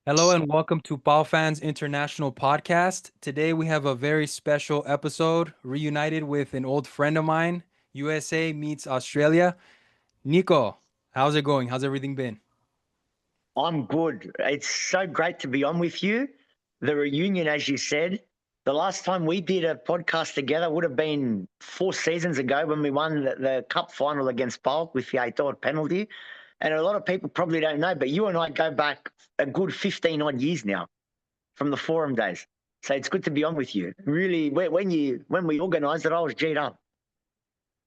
Hello and welcome to PAO Fans International Podcast. Today we have a very special episode, reunited with an old friend of mine. USA meets Australia. Nico, how's it going? How's everything been? I'm good. It's so great to be on with you. The reunion, as you said, the last time we did a podcast together would have been 4 seasons ago when we won the cup final against Bulk with the 8 penalty. And a lot of people probably don't know, but you and I go back a good 15 odd years now from the forum days. So it's good to be on with you. Really, when we organised it, I was G'd up.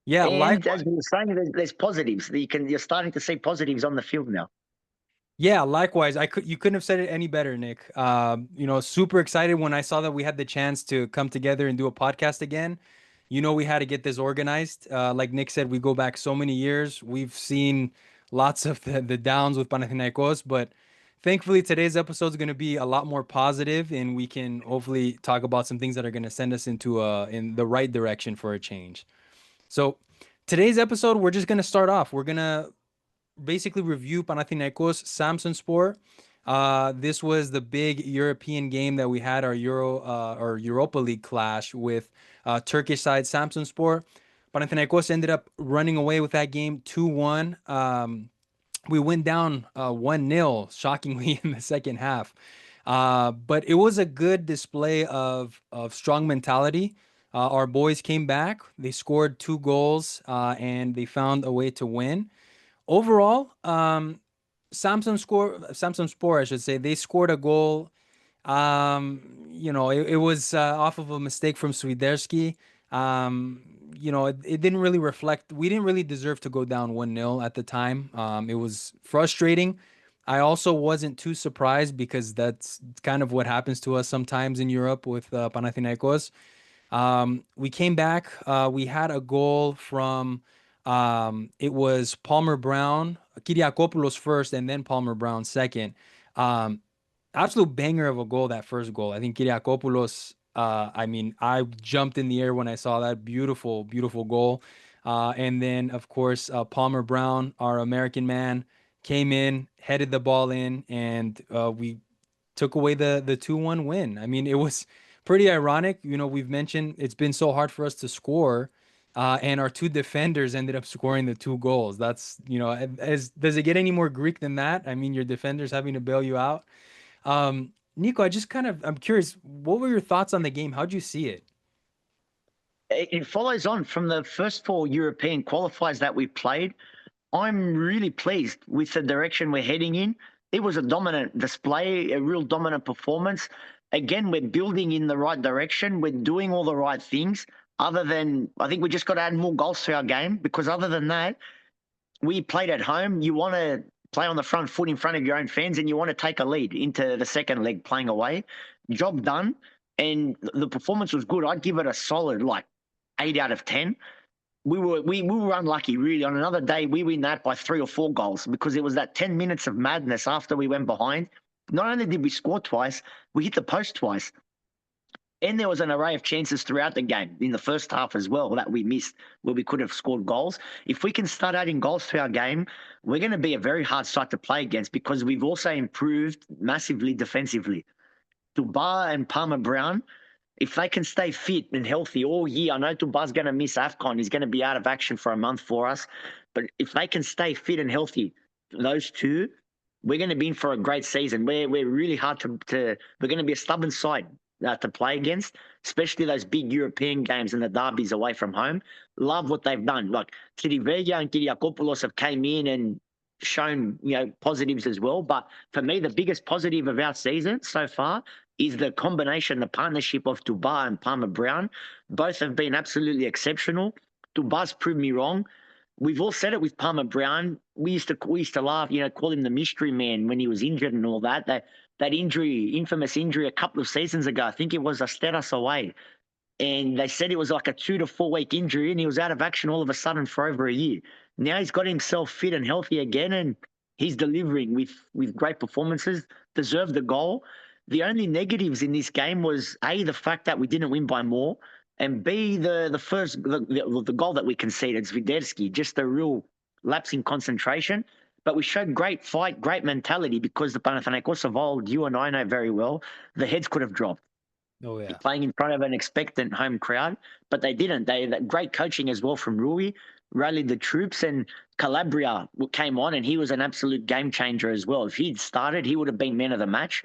Yeah, And likewise. as we were saying, there's positives. You're starting to see positives on the field now. Yeah, likewise. You couldn't have said it any better, Nick. Super excited when I saw that we had the chance to come together and do a podcast again. We had to get this organized. Like Nick said, we go back so many years. We've seen lots of the downs with Panathinaikos, but thankfully today's episode is going to be a lot more positive, and we can hopefully talk about some things that are going to send us in the right direction for a change. So today's episode, we're just going to start off. We're going to basically review Panathinaikos Samsunspor. This was the big European game that we had our Europa League clash with Turkish side Samsunspor. Panathinaikos ended up running away with that game 2-1. We went down 1-0, shockingly, in the second half. But it was a good display of strong mentality. Our boys came back. They scored 2 goals and they found a way to win. Overall, Samsunspor, I should say, they scored a goal. It was off of a mistake from Swiderski. It didn't really reflect. We didn't really deserve to go down 1-0 at the time. It was frustrating. I also wasn't too surprised because that's kind of what happens to us sometimes in Europe with Panathinaikos. We came back. We had a goal from it was Palmer Brown, Kyriakopoulos first, and then Palmer Brown second. Um, Absolute banger of a goal, that first goal. I think Kyriakopoulos, I mean, I jumped in the air when I saw that. Beautiful, beautiful goal. And then, of course, Palmer Brown, our American man, came in, headed the ball in, and we took away the 2-1 win. I mean, it was pretty ironic. We've mentioned it's been so hard for us to score, and our two defenders ended up scoring the 2 goals. Does it get any more Greek than that? I mean, your defenders having to bail you out. Nico, I'm curious, what were your thoughts on the game? How'd you see it? It follows on from the first 4 European qualifiers that we played. I'm really pleased with the direction we're heading in. It was a dominant display, a real dominant performance. Again, we're building in the right direction. We're doing all the right things. Other than, I think we just got to add more goals to our game because other than that, we played at home. You want to play on the front foot in front of your own fans and you want to take a lead into the second leg playing away. Job done. And the performance was good. I'd give it a solid 8 out of 10. We were unlucky, really. On another day, we win that by 3 or 4 goals because it was that 10 minutes of madness after we went behind. Not only did we score twice, we hit the post twice. And there was an array of chances throughout the game in the first half as well that we missed where we could have scored goals. If we can start adding goals to our game, we're going to be a very hard side to play against because we've also improved massively defensively. Dubar and Palmer Brown, if they can stay fit and healthy all year, I know Dubar's going to miss AFCON. He's going to be out of action for a month for us. But if they can stay fit and healthy, those two, we're going to be in for a great season. We're really hard we're going to be a stubborn side to play against, especially those big European games and the derbies away from home. Love what they've done. Like Kiriveya and Kyriakopoulos have came in and shown positives as well. But for me, the biggest positive of our season so far is the combination, the partnership of Dubar and Palmer Brown. Both have been absolutely exceptional. Dubar's proved me wrong. We've all said it with Palmer Brown. We used to laugh, call him the mystery man when he was injured and all that. That injury, infamous injury a couple of seasons ago, I think it was Asteras away. And they said it was like a 2 to 4 week injury and he was out of action all of a sudden for over a year. Now he's got himself fit and healthy again and he's delivering with great performances, deserved the goal. The only negatives in this game was A, the fact that we didn't win by more, and B, the goal that we conceded, Swiderski, just a real lapse in concentration. but we showed great fight, great mentality because the Panathinaikos of old, you and I know very well, the heads could have dropped Oh yeah. playing in front of an expectant home crowd, but they didn't. They great coaching as well from Rui, rallied the troops, and Calabria came on, and he was an absolute game changer as well. If he'd started, he would have been man of the match.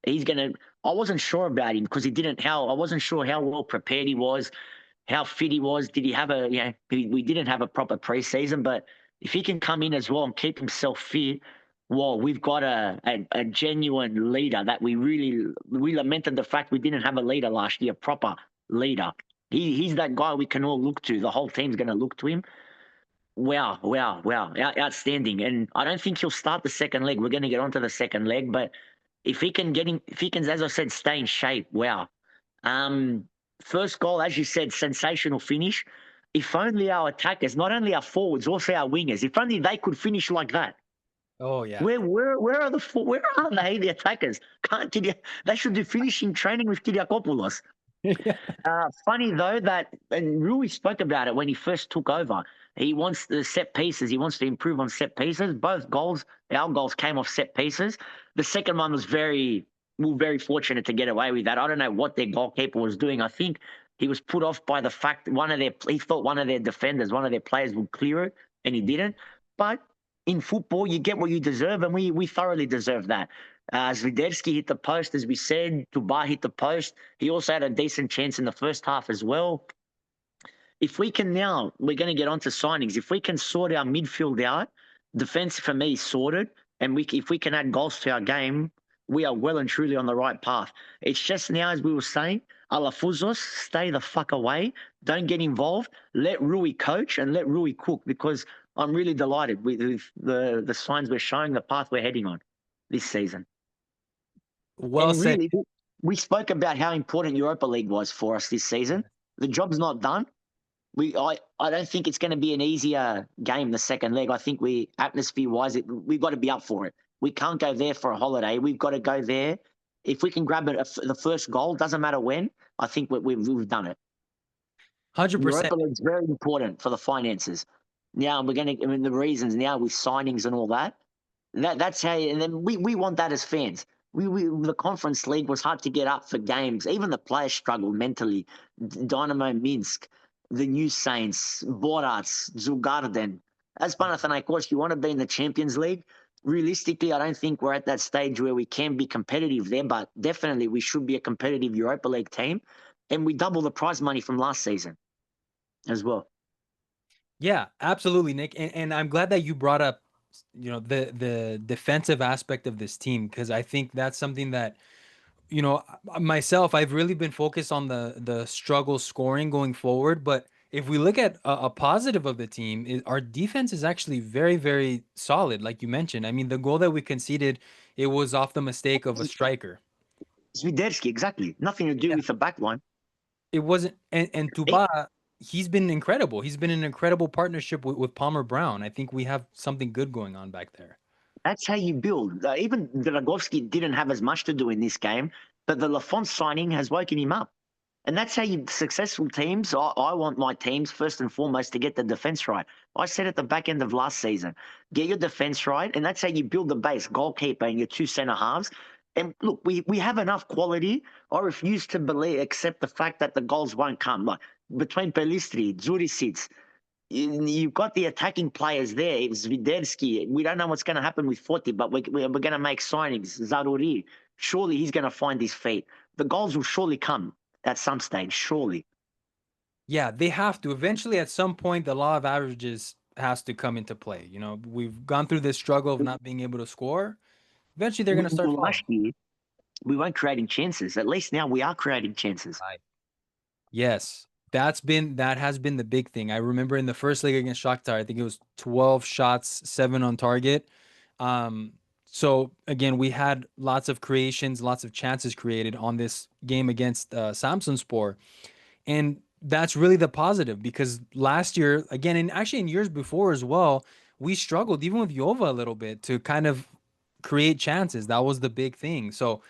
He's gonna. I wasn't sure about him because he didn't. How I wasn't sure how well prepared he was, how fit he was. Did he have a? We didn't have a proper preseason, but if he can come in as well and keep himself fit, well, we've got a genuine leader that we lamented the fact we didn't have a leader last year, proper leader. He's that guy we can all look to. The whole team's going to look to him. Wow, outstanding. And I don't think he'll start the second leg. We're going to get onto the second leg, but if he can get him, if he can, as I said, stay in shape, wow. Um, First goal, as you said, sensational finish. If only our attackers, not only our forwards, also our wingers, if only they could finish like that. Oh yeah. Where are where are they, the attackers? Can't they should be finishing training with Kyriakopoulos. Yeah. Funny though that, and Rui spoke about it when he first took over. He wants the set pieces. He wants to improve on set pieces. Both goals, our goals came off set pieces. The second one was we were very fortunate to get away with that. I don't know what their goalkeeper was doing. I think he was put off by the fact he thought one of their defenders, one of their players would clear it, and he didn't. But in football, you get what you deserve, and we thoroughly deserve that. Zviderski hit the post, as we said. Tuba hit the post. He also had a decent chance in the first half as well. If we can now, we're going to get onto signings. If we can sort our midfield out, defense for me is sorted, and if we can add goals to our game, we are well and truly on the right path. It's just now, as we were saying, Alafuzos, stay the fuck away. Don't get involved. Let Rui coach and let Rui cook, because I'm really delighted with the signs we're showing, the path we're heading on this season. Well And said. really, we spoke about how important Europa League was for us this season. The job's not done. I don't think it's going to be an easier game the second leg. I think atmosphere wise, we've got to be up for it. We can't go there for a holiday. We've got to go there. If we can grab the first goal, doesn't matter when. I think we've done it. 100%. Europa League's very important for the finances. Now we're going to. I mean, the reasons now with signings and all that. That's how. And then we want that as fans. The Conference League was hard to get up for games. Even the players struggled mentally. Dynamo Minsk, the New Saints, Borac, Djurgården. As Panathinaikos, you want to be in the Champions League. Realistically, I don't think we're at that stage where we can be competitive there, but definitely we should be a competitive Europa League team. And we double the prize money from last season as well. Yeah, absolutely, Nick. And I'm glad that you brought up, the defensive aspect of this team, because I think that's something that, myself, I've really been focused on the struggle scoring going forward. But if we look at a positive of the team, our defense is actually very, very solid, like you mentioned. I mean, the goal that we conceded, it was off the mistake of a striker. Zviderski, exactly. Nothing to do Yeah. with the back line. It wasn't, and Tuba, he's been incredible. He's been an incredible partnership with Palmer Brown. I think we have something good going on back there. That's how you build. Even Dragovski didn't have as much to do in this game, but the Lafont signing has woken him up. And that's how you successful teams. I want my teams first and foremost to get the defense right. I said at the back end of last season, get your defense right, and that's how you build the base: goalkeeper and your two centre halves. And look, we have enough quality. I refuse to accept the fact that the goals won't come. Like between Pelistri, Zurisic, you've got the attacking players there. It's Zviderski. We don't know what's going to happen with Foti, but we're going to make signings. Zaruri, surely he's going to find his feet. The goals will surely come at some stage, surely. Yeah, they have to. Eventually, at some point, the law of averages has to come into play. We've gone through this struggle of not being able to score. Eventually, they're going to start Last falling. year, we weren't creating chances. At least now we are creating chances. Right. Yes, that has been the big thing. I remember in the first leg against Shakhtar, I think it was 12 shots, 7 on target. Um, so again, we had lots of creations, lots of chances created on this game against Samsunspor. And that's really the positive, because last year, again, and actually in years before as well, we struggled even with Jova a little bit to kind of create chances. That was the big thing. So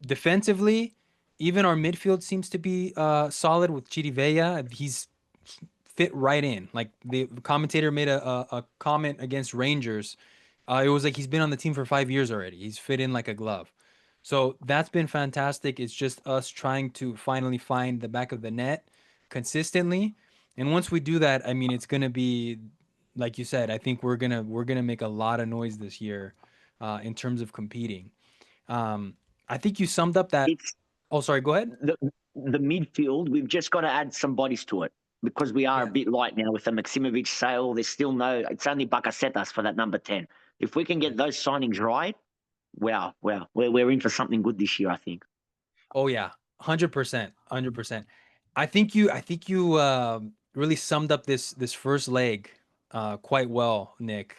defensively, even our midfield seems to be solid with Chirivella. He's fit right in. Like the commentator made a comment against Rangers. It was like he's been on the team for 5 years already. He's fit in like a glove. So that's been fantastic. It's just us trying to finally find the back of the net consistently. And once we do that, I mean, it's gonna be like you said. I think we're gonna make a lot of noise this year in terms of competing. Um, I think you summed up that. It's Oh, sorry. Go ahead. the midfield. We've just got to add some bodies to it because we are a Yeah. bit light now with the Maximovic sale. There's still no. It's only Bakasetas for that number 10. If we can get those signings right, wow, we're in for something good this year. I think. Oh yeah, 100%, 100%. I think you really summed up this first leg quite well, Nick.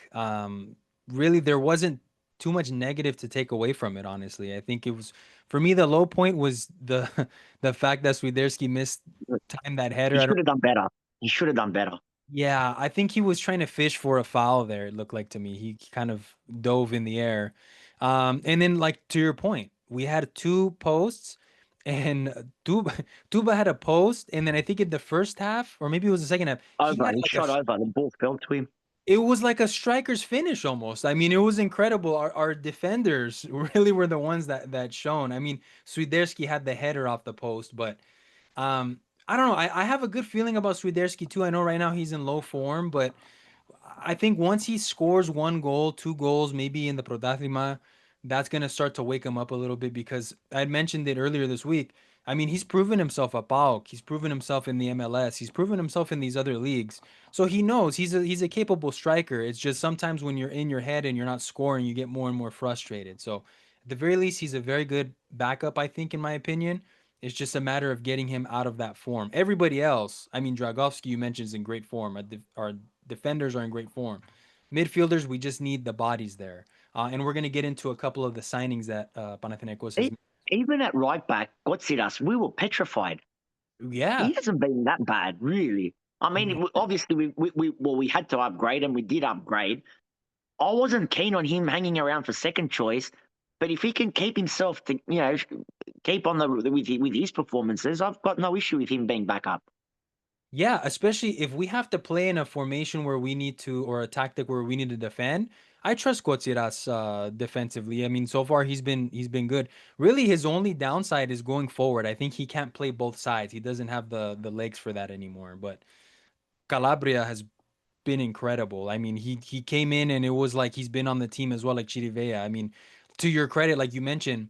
Really, there wasn't too much negative to take away from it. Honestly, I think it was for me the low point was the the fact that Swiderski missed time that He header. I should don't. have done better. He should have done better. Yeah, I think he was trying to fish for a foul there. It looked like to me. He kind of dove in the air. And then like to your point, we had two posts and Tuba had a post and then I think in the first half or maybe it was the second half, he Over. had He like shot over. The ball fell to him. it was like a striker's finish almost. I mean, it was incredible. Our defenders really were the ones that shone. I mean, Swiderski had the header off the post, but um I don't know. I have a good feeling about Swiderski too. I know right now he's in low form, but I think once he scores one goal, two goals, maybe in the Prodathima, that's going to start to wake him up a little bit because I had mentioned it earlier this week. I mean, he's proven himself at PAO. He's proven himself in the MLS. He's proven himself in these other leagues. So he knows he's a capable striker. It's just sometimes when you're in your head and you're not scoring, you get more and more frustrated. So at the very least, he's a very good backup, I think, in my opinion. It's just a matter of getting him out of that form. Everybody else, I mean, Dragovski, you mentioned, is in great form. Our defenders are in great form. Midfielders, we just need the bodies there. And we're going to get into a couple of the signings that Panathinaikos has E- made. Even at right back, Gotsiras, we were petrified. Yeah. He hasn't been that bad, really. I mean, obviously, we had to upgrade and we did upgrade. I wasn't keen on him hanging around for second choice, but if he can keep himself to, keep on the with his performances, I've got no issue with him being back up. Yeah, especially if we have to play in a formation where we need to, or a tactic where we need to defend. I trust Kotsiras defensively. I mean, so far he's been good. Really, his only downside is going forward. I think he can't play both sides. He doesn't have the legs for that anymore. But Calabria has been incredible. I mean, he came in and it was like he's been on the team as well, like Chirivella. I mean, to your credit, like you mentioned,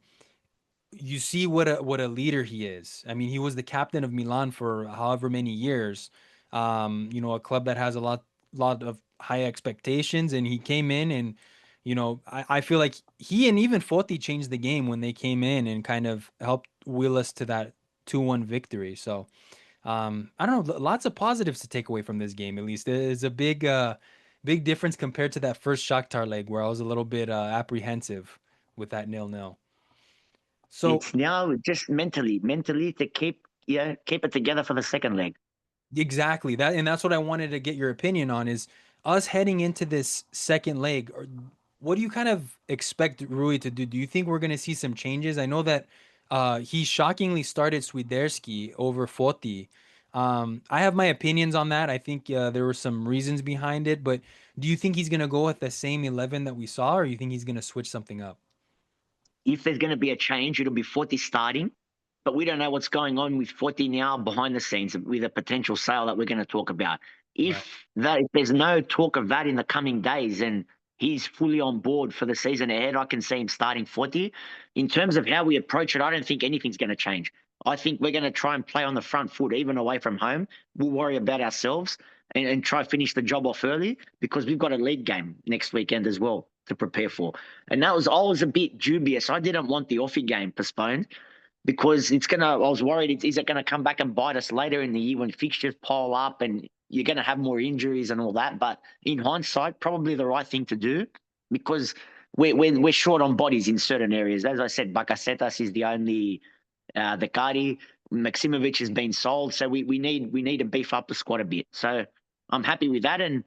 you see what a leader he is. I mean, he was the captain of Milan for however many years. A club that has a lot of high expectations, and he came in and I feel like he and even Foti changed the game when they came in and kind of helped wheel us to that 2-1 victory. So I don't know, lots of positives to take away from this game. At least there's a big difference compared to that first Shakhtar leg where I was a little bit apprehensive with that 0-0. So It's now just mentally to keep it together for the second leg. exactly that, and that's what I wanted to get your opinion on is us heading into this second leg. Or what do you kind of expect Rui to do? Do you think we're going to see some changes? I know that he shockingly started Swiderski over Foti. I have my opinions on that. I think there were some reasons behind it, but do you think he's going to go with the same 11 that we saw, or you think he's going to switch something up? If there's going to be a change, it'll be Forti starting. But we don't know what's going on with Forti now behind the scenes with a potential sale that we're going to talk about. Right. If there's no talk of that in the coming days and he's fully on board for the season ahead, I can see him starting Forti. In terms of how we approach it, I don't think anything's going to change. I think we're going to try and play on the front foot, even away from home. We'll worry about ourselves and try to finish the job off early because we've got a league game next weekend as well to prepare for. And I was a bit dubious. I didn't want the Offie game postponed because I was worried, is it going to come back and bite us later in the year when fixtures pile up and you're going to have more injuries and all that. But in hindsight, probably the right thing to do because we're short on bodies in certain areas. As I said, Bakasetas is the only the Cardi. Maximovic has been sold, so we need to beef up the squad a bit. So I'm happy with that, and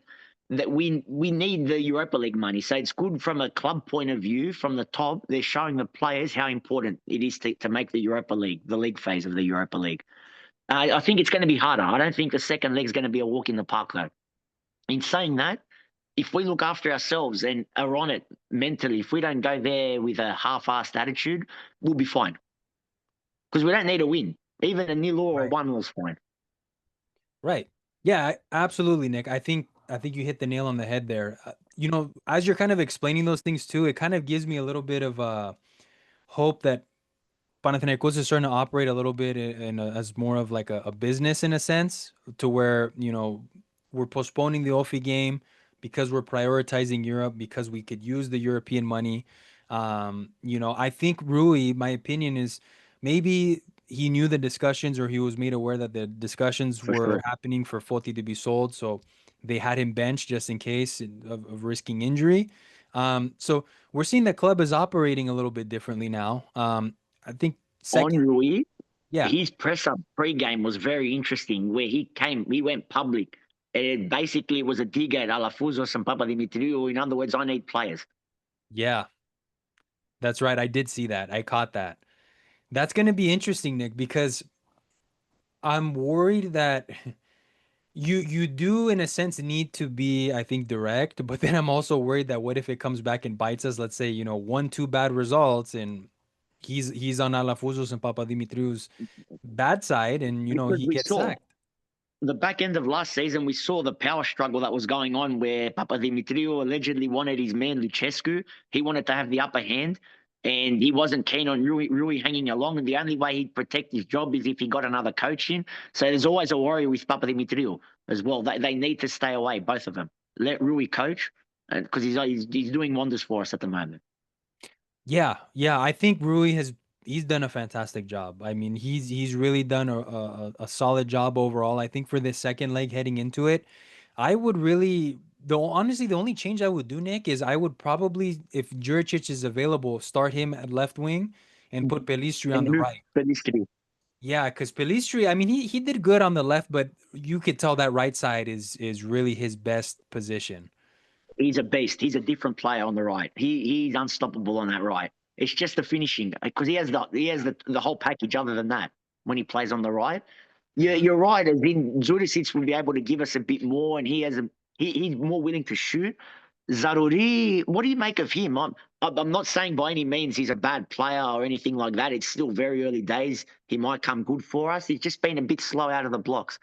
that we need the Europa League money. So it's good from a club point of view. From the top, they're showing the players how important it is to make the Europa League, the league phase of the Europa League. I think it's going to be harder. I don't think the second leg's going to be a walk in the park, though. In saying that, if we look after ourselves and are on it mentally, if we don't go there with a half-assed attitude, we'll be fine. Because we don't need a win. Even a nil or a Right. 1 is fine. Right. Yeah, absolutely, Nick. I think you hit the nail on the head there. As you're kind of explaining those things too, it kind of gives me a little bit of hope that Panathinaikos is starting to operate a little bit as more of like a business in a sense, to where, we're postponing the OFI game because we're prioritizing Europe because we could use the European money. I think Rui, my opinion is maybe he knew the discussions or he was made aware that the discussions For were sure. happening for Foti to be sold. So they had him benched just in case of risking injury. So we're seeing the club is operating a little bit differently now. I think On second, Rui, yeah, his presser pre-game was very interesting, where he went public. It basically was a dig at Alafuzos and Papadimitriou. In other words, I need players. yeah, that's right. I did see that. I caught that. That's going to be interesting, Nick, because I'm worried that you do in a sense need to be, I think, direct, but then I'm also worried that what if it comes back and bites us? Let's say, one, two bad results and he's on Alafusos and Papadimitriou's bad side and Because he we gets saw sacked. the back end of last season, we saw the power struggle that was going on where Papadimitriou allegedly wanted his man Lucescu. He wanted to have the upper hand, and he wasn't keen on Rui hanging along. And the only way he'd protect his job is if he got another coach in. So there's always a worry with Papadimitriou as well. They need to stay away, both of them. Let Rui coach, because he's doing wonders for us at the moment. Yeah, yeah, I think Rui he's done a fantastic job. I mean, he's really done a solid job overall. I think for this second leg heading into it, I would really though honestly the only change I would do, Nick, is I would probably, if Juricic is available, start him at left wing and put Pelistri on And the move right. Pelistri. Yeah, because Pelistri, I mean, he did good on the left, but you could tell that right side is really his best position. He's a beast. He's a different player on the right. He's unstoppable on that right. It's just the finishing because he has the whole package. Other than that, when he plays on the right, yeah, you're right. As in Zurisic will be able to give us a bit more, and he's more willing to shoot. Zaruri, what do you make of him? I'm not saying by any means he's a bad player or anything like that. It's still very early days. He might come good for us. He's just been a bit slow out of the blocks.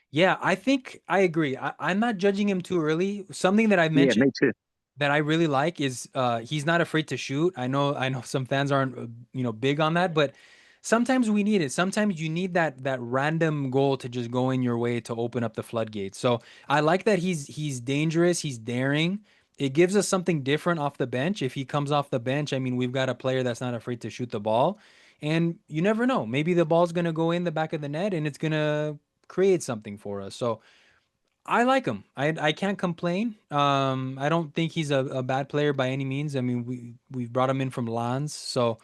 Yeah, I think I agree. I'm not judging him too early. Something that I Yeah, mentioned me too. that I really like is he's not afraid to shoot. I know some fans aren't big on that, but sometimes we need it. Sometimes you need that random goal to just go in your way to open up the floodgates. So I like that he's dangerous, he's daring. It gives us something different off the bench. If he comes off the bench, I mean, we've got a player that's not afraid to shoot the ball. And you never know. Maybe the ball's going to go in the back of the net and it's going to create something for us. So I like him. I can't complain. I don't think he's a bad player by any means. I mean, we've brought him in from Lens, so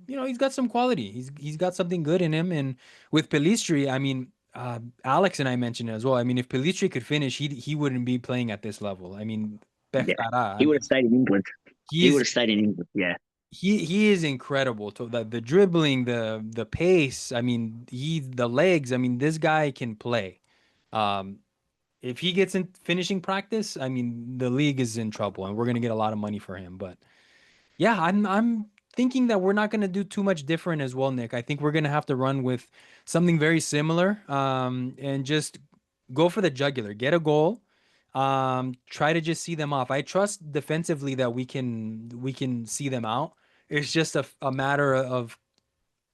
he's got some quality. He's got something good in him. And with Pelistri, I mean, Alex and I mentioned it as well. I mean, if Pelistri could finish, he wouldn't be playing at this level. I mean, Yeah, Pefkara, I he would have mean, stayed in England. He would he's have stayed in England. Yeah. he is incredible. To the dribbling, the pace. I mean, the legs. I mean, this guy can play. Um, if he gets in finishing practice, I mean, the league is in trouble and we're going to get a lot of money for him. But yeah, I'm thinking that we're not going to do too much different as well, Nick. I think we're going to have to run with something very similar, and just go for the jugular, get a goal, try to just see them off. I trust defensively that we can see them out. It's just a matter of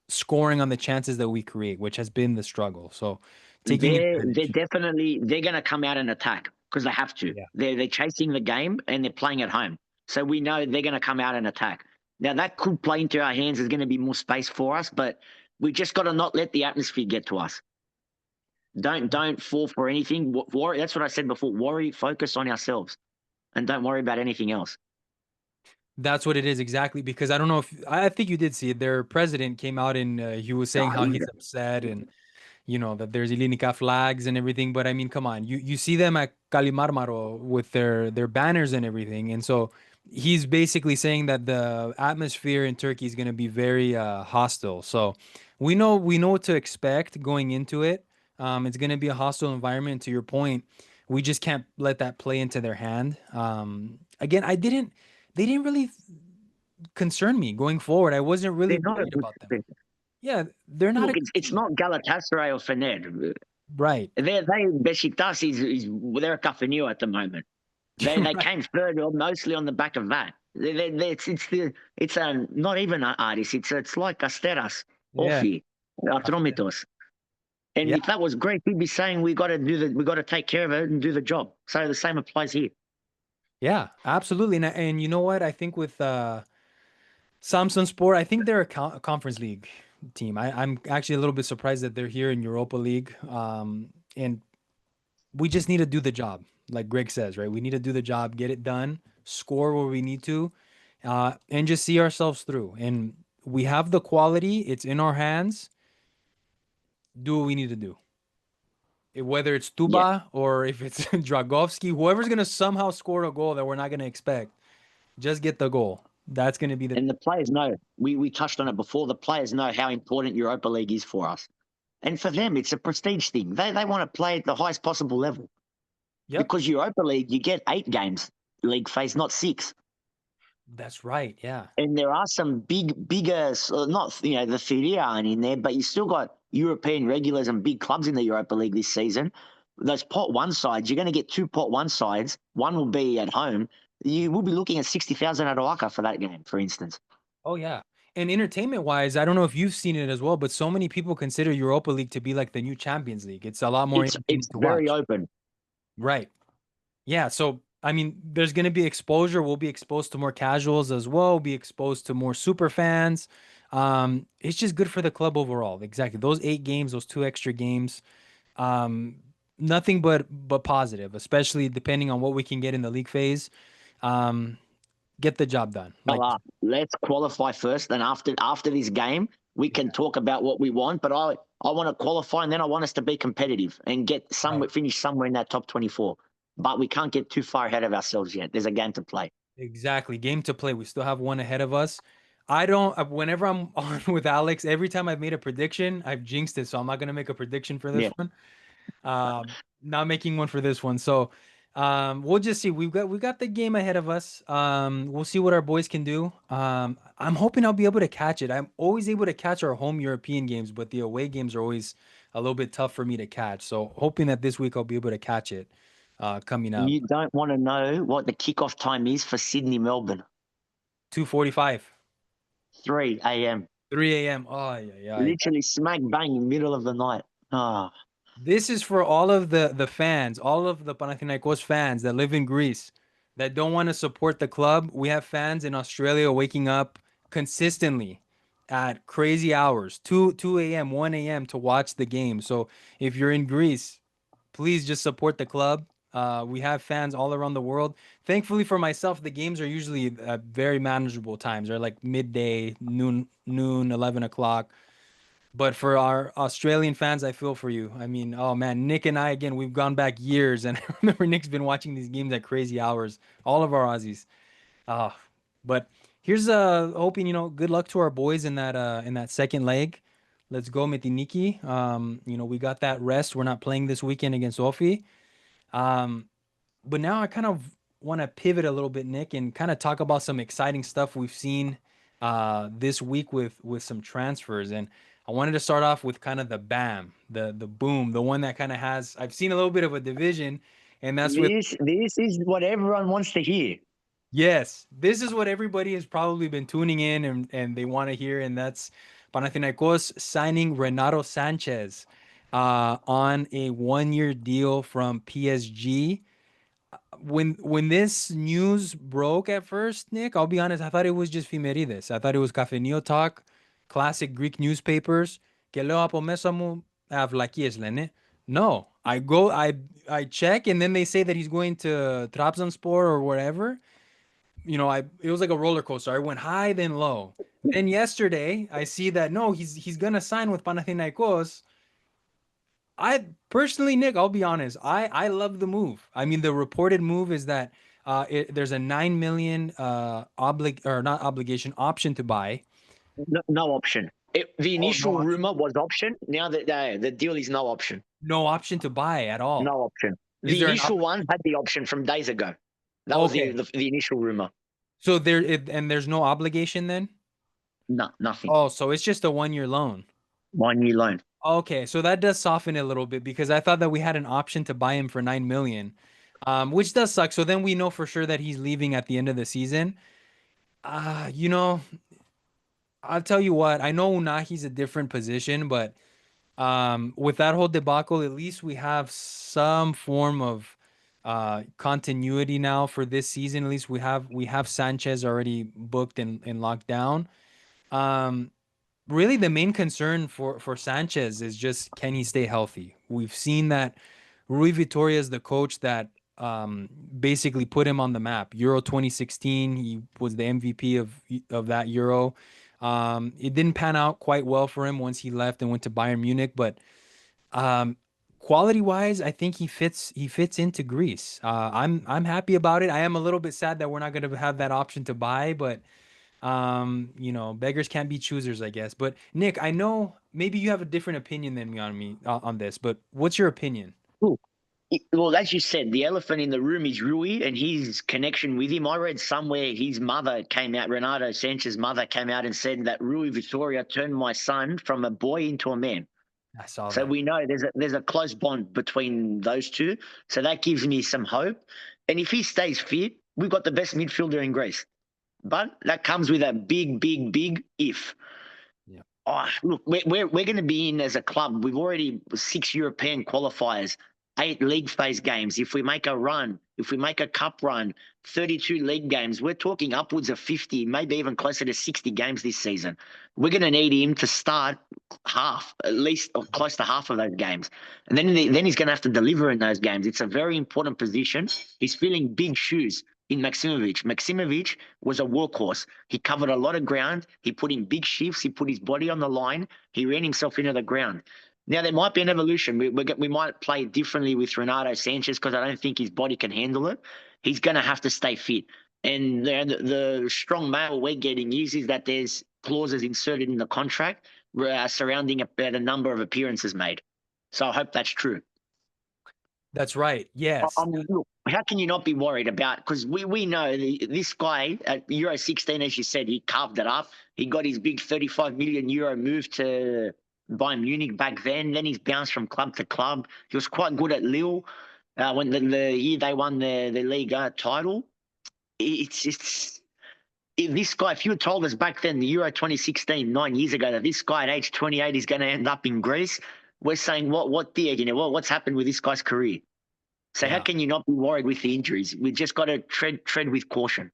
scoring on the chances that we create, which has been the struggle. So taking advantage. They're going to come out and attack because they have to. Yeah. They're chasing the game and they're playing at home, so we know they're going to come out and attack. Now that could play into our hands. There's going to be more space for us, but we just got to not let the atmosphere get to us. Don't fall for anything. Worry. That's what I said before. Worry. Focus on ourselves, and don't worry about anything else. That's what it is exactly. Because I don't know if I think you did see it. Their president came out and he was saying Oh, how he's upset and that there's Ilinica flags and everything. But I mean, come on, you see them at Kalimarmaro with their banners and everything, and so he's basically saying that the atmosphere in Turkey is going to be very hostile. So we know what to expect going into it. It's going to be a hostile environment. To your point, we just can't let that play into their hand. Again, they didn't really concern me going forward. I wasn't really They're not a worried good about them. team. Yeah, they're not a Look, good it's team. not Galatasaray or Fener. Right. They Besiktas is they're a cafe at the moment. They Right. came third mostly on the back of that. It's a not even an artist. It's like Asteras, Yeah. Orfi, Atromitos. And Yeah. if that was great, he'd be saying we got to take care of it and do the job. So the same applies here. Yeah, absolutely. And you know what? I think with Samsunspor, I think they're a conference league team. I'm actually a little bit surprised that they're here in Europa League. And we just need to do the job, like Greg says, right? We need to do the job, get it done, score where we need to, and just see ourselves through. And we have the quality; it's in our hands. Do what we need to do. Whether it's Yeah. Tuba or if it's Dragovski, whoever's gonna somehow score a goal that we're not gonna expect, just get the goal. That's gonna be the And the players know. We touched on it before. The players know how important Europa League is for us. And for them, it's a prestige thing. They want to play at the highest possible level. Yep. Because Europa League, you get 8 games league phase, not 6. That's right. Yeah. And there are some bigger, not the Serie A aren't in there, but you still got European regulars and big clubs in the Europa League this season. Those pot one sides, you're going to get 2 pot one sides. One will be at home. You will be looking at 60,000 at Oaxaca for that game, for instance. Oh yeah. And entertainment wise, I don't know if you've seen it as well, but so many people consider Europa League to be like the new Champions League. It's a lot more entertaining It's to very watch. open. Right. Yeah. So I mean, there's gonna be exposure. We'll be exposed to more casuals as well. We'll be exposed to more super fans. It's just good for the club overall. Exactly. Those 8 games, those 2 extra games, um, nothing but positive, especially depending on what we can get in the league phase. Um, get the job done. Like Let's qualify first, and after this game, we can yeah, talk about what we want. But I want to qualify, and then I want us to be competitive and get right. finish somewhere in that top 24. But we can't get too far ahead of ourselves yet. There's a game to play. Exactly. Game to play. We still have one ahead of us. I don't, whenever I'm on with Alex, every time I've made a prediction, I've jinxed it. So I'm not going to make a prediction for this Yeah, one. Not making one for this one. So, we'll just see. We got the game ahead of us. We'll see what our boys can do. I'm hoping I'll be able to catch it. I'm always able to catch our home European games, but the away games are always a little bit tough for me to catch. So hoping that this week I'll be able to catch it, coming up. you don't want to know what the kickoff time is for Sydney Melbourne. 2:45, 3 a.m. 3 a.m. Oh, yeah, yeah. Literally smack bang in the middle of the night. Ah, This is for all of the fans, all of the Panathinaikos fans that live in Greece that don't want to support the club. We have fans in Australia waking up consistently at crazy hours, 2 a.m., 1 a.m. to watch the game. So if you're in Greece, please just support the club. We have fans all around the world. Thankfully for myself, the games are usually at very manageable times. They're like midday, noon, 11 o'clock. But for our Australian fans, I feel for you. I mean, oh man, Nick and I again, we've gone back years, and I remember Nick's been watching these games at crazy hours. All of our Aussies. Ah, but here's hoping good luck to our boys in that second leg. Let's go, Metiniki. We got that rest. We're not playing this weekend against Ofi. Um, but now I kind of want to pivot a little bit, Nick, and kind of talk about some exciting stuff we've seen this week with some transfers. And I wanted to start off with kind of the BAM, the boom, the one that kind of has. I've seen a little bit of a division, and that's with this is what everyone wants to hear. yes, this is what everybody has probably been tuning in and they want to hear, and that's Panathinaikos signing Renato Sanchez on a 1-year deal from PSG. When this news broke at first, Nick, I'll be honest, I thought it was just Fimerides. I thought it was Kafenio talk, classic Greek newspapers. Και λέω από μέσα μου, αυλακίες λένε. No, I check and then they say that he's going to Trabzonspor or wherever. It was like a roller coaster. I went high then low. Then yesterday I see that no, he's gonna sign with Panathinaikos. I personally, Nick, I'll be honest. I love the move. I mean, the reported move is that there's a 9 million not obligation option to buy. No, no option. The Oh, no initial option. rumor was option. Now that the deal is no option. No option to buy at all. No option. Is The there an initial option? one had the option from days ago. That was Okay. the initial rumor. So and there's no obligation then? No, nothing. Oh, so it's just a 1 year loan. 1 year loan. Okay, so that does soften it a little bit because I thought that we had an option to buy him for 9 million, which does suck. So then we know for sure that he's leaving at the end of the season. Uh, you know, I'll tell you what, I know Unahi's a different position, but with that whole debacle, at least we have some form of continuity now for this season. At least we have Sanchez already booked and locked down. Um, Really the main concern for Sanchez is just can he stay healthy? We've seen that Rui Vitoria is the coach that basically put him on the map. Euro 2016, he was the MVP of that Euro. It didn't pan out quite well for him once he left and went to Bayern Munich, but um, quality wise, I think he fits into Greece. I'm happy about it. I am a little bit sad that we're not going to have that option to buy, but beggars can't be choosers, I guess. But Nick, I know maybe you have a different opinion than me on this, but what's your opinion? Cool. Well, as you said, the elephant in the room is Rui and his connection with him. I read somewhere his mother came out, Renato Sanchez's mother came out and said that Rui Vitoria turned my son from a boy into a man. I saw So that. we know there's a close bond between those two. So that gives me some hope. And if he stays fit, we've got the best midfielder in Greece. But that comes with a big, big, big if. Yeah. Oh, look, we're going to be in as a club. We've already 6 European qualifiers, 8 league phase games. If we make a run, if we make a cup run, 32 league games, we're talking upwards of 50, maybe even closer to 60 games this season. We're going to need him to start half, at least, or close to half of those games. And then he's going to have to deliver in those games. It's a very important position. He's filling big shoes in Maximovic. Maximovic was a workhorse. He covered a lot of ground. He put in big shifts. He put his body on the line. He ran himself into the ground. Now, there might be an evolution. We might play differently with Renato Sanchez because I don't think his body can handle it. He's going to have to stay fit. And the strong mail we're getting is that there's clauses inserted in the contract surrounding about a number of appearances made. So I hope that's true. That's right. Yes. Look, how can you not be worried about? Because we know this guy at Euro 16, as you said, he carved it up. He got his big 35 million euro move to Bayern Munich back then. Then he's bounced from club to club. He was quite good at Lille when the year they won the Liga title. It's this guy. If you had told us back then, the Euro 2016, 9 years ago, that this guy at age 28 is going to end up in Greece, we're saying what's happened with this guy's career? So how Yeah. can you not be worried with the injuries? We've just got to tread with caution.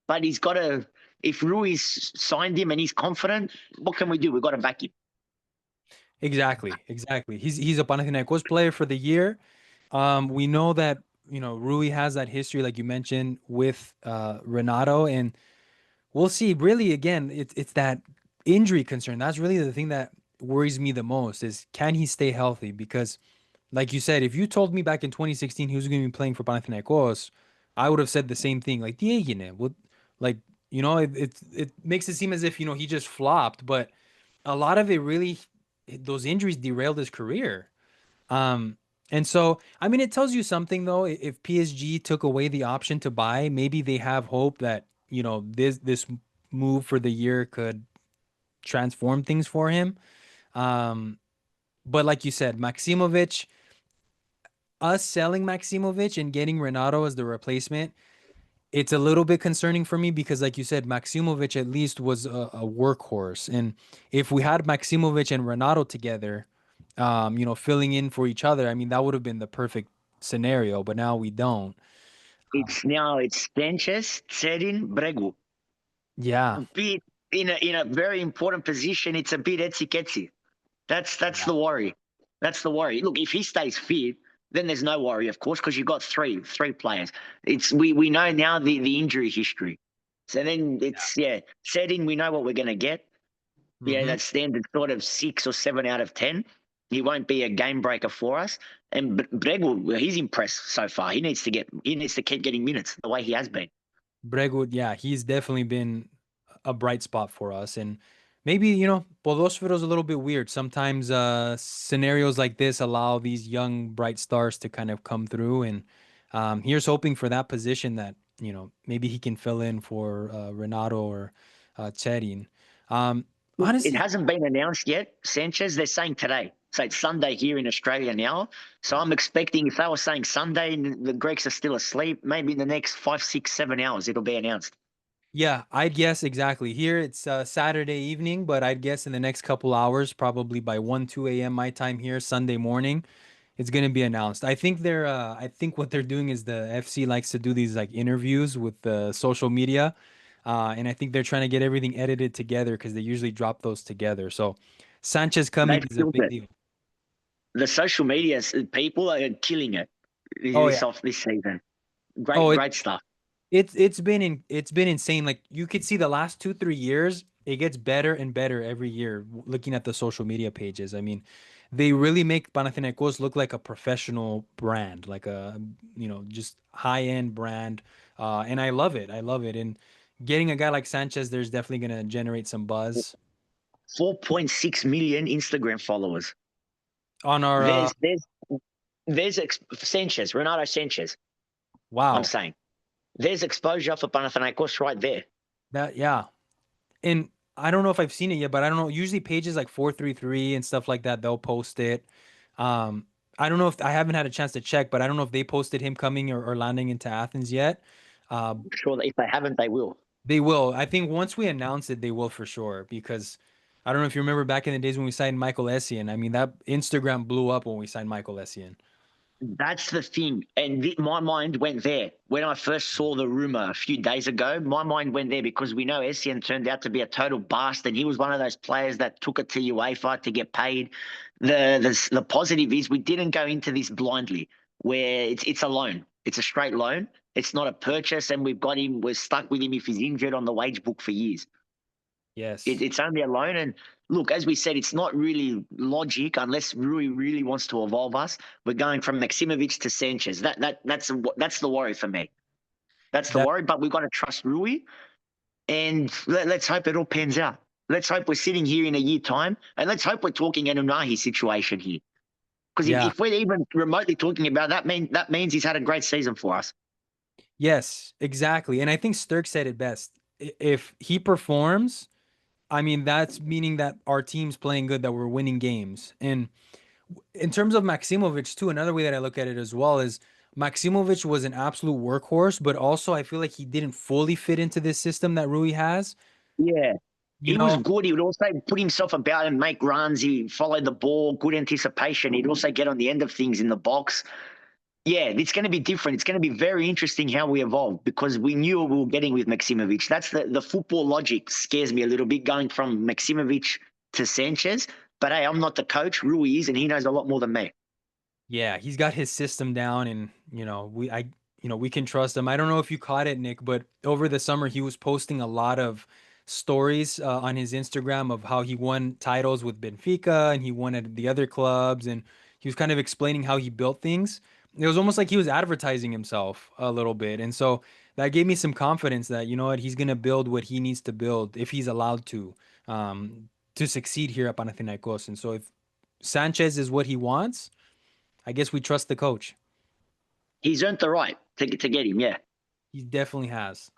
But he's got to. If Rui's signed him and he's confident, what can we do? We've got to back him. Exactly. Exactly. He's a Panathinaikos player for the year. We know that Rui has that history, like you mentioned, with Renato, and we'll see. Really, again, it's that injury concern. That's really the thing that worries me the most is can he stay healthy? Because, like you said, if you told me back in 2016 he was going to be playing for Panathinaikos, I would have said the same thing. Like, what, like it makes it seem as if he just flopped, but a lot of it really, those injuries derailed his career. Um, and so, I mean, it tells you something though. If PSG took away the option to buy, maybe they have hope that this move for the year could transform things for him. Um, but like you said, us selling Maximovic and getting Renato as the replacement, it's a little bit concerning for me because, like you said, Maximovic at least was a workhorse, and if we had Maximovic and Renato together, filling in for each other, I mean, that would have been the perfect scenario. But now we don't. It's Sanchez, Tserin, Bregu. Yeah, A bit in a very important position. It's a bit etsy. That's yeah, the worry. That's the worry. Look, if he stays fit, then there's no worry, of course, because you've got three players. We know now the injury history. So then set in, we know what we're gonna get. Yeah, hmm that standard sort of 6 or 7 out of 10. He won't be a game breaker for us. And Bregu, he's impressed so far. He needs to keep getting minutes the way he has been. Bregwood. Yeah, he's definitely been a bright spot for us, and maybe, Podosfero's a little bit weird. Sometimes scenarios like this allow these young bright stars to kind of come through, and here's hoping for that position that, maybe he can fill in for Renato or Cherin. Look, it Honestly, hasn't been announced yet, Sanchez. They're saying today. So it's Sunday here in Australia now. So I'm expecting if they were saying Sunday and the Greeks are still asleep, maybe in the next 5, 6, 7 hours it'll be announced. yeah, I'd guess exactly. Here it's Saturday evening, but I'd guess in the next couple hours, probably by 1, 2 a.m. my time here, Sunday morning, it's gonna be announced. I think what they're doing is the FC likes to do these like interviews with the social media. And I think they're trying to get everything edited together because they usually drop those together. So Sanchez coming They've is a killed big it. deal. The social media people are killing it Oh yeah. this season. Oh, Great stuff. it's been insane. Like you could see the last 2, 3 years, it gets better and better every year. Looking at the social media pages, I mean, they really make Panathinaikos look like a professional brand, like a just high end brand. And I love it. I love it. And getting a guy like Sanchez, there's definitely gonna generate some buzz 4.6 million Instagram followers. on our. There's Sanchez, Renato Sanchez. I'm Wow, saying there's exposure for Panathinaikos right there. that yeah. And I don't know if I've seen it yet, but I don't know. Usually pages like 433 and stuff like that, they'll post it. Um, I don't know if I haven't had a chance to check, but I don't know if they posted him coming or landing into Athens yet. Uh, I'm sure that if they haven't, they will. they will. I think once we announce it, they will for sure. Because I don't know if you remember back in the days when we signed Michael Essien. I mean, that Instagram blew up when we signed Michael Essien. That's the thing. And my mind went there. When I first saw the rumor a few days ago, my mind went there because we know Essien turned out to be a total bust. And he was one of those players that took it to UEFA to get paid. The positive is we didn't go into this blindly, where it's a loan. It's a straight loan. It's not a purchase. And we've got him, we're stuck with him if he's injured on the wage book for years. Yes. It's only a loan. And look, as we said, it's not really logic unless Rui really wants to evolve us. We're going from Maximovic to Sanchez. That's the worry for me. That's the That worry. But we've got to trust Rui, and let's hope it all pans out. Let's hope we're sitting here in a year time, and let's hope we're talking an Unahi situation here. Because yeah. if we're even remotely talking about that, that means he's had a great season for us. Yes, exactly. And I think Sturk said it best. If he performs, I mean, that's meaning that our team's playing good, that we're winning games. And in terms of Maximovic, too, another way that I look at it as well is Maximovic was an absolute workhorse, but also I feel like he didn't fully fit into this system that Rui has. Yeah. You He was know, good. He would also put himself about and make runs. He followed the ball, good anticipation. He'd also get on the end of things in the box. Yeah, it's going to be different. It's going to be very interesting how we evolve because we knew what we were getting with Maximovic. That's the football logic scares me a little bit going from Maximovic to Sanchez. But hey, I'm not the coach. Rui is, and he knows a lot more than me. yeah, he's got his system down, and we can trust him. I don't know if you caught it, Nick, but over the summer he was posting a lot of stories on his Instagram of how he won titles with Benfica and he won at the other clubs, and he was kind of explaining how he built things. It was almost like he was advertising himself a little bit, and so that gave me some confidence that he's gonna build what he needs to build if he's allowed to succeed here at Panathinaikos. And so if Sanchez is what he wants, I guess we trust the coach. He's earned the right to get him. Yeah, He definitely has.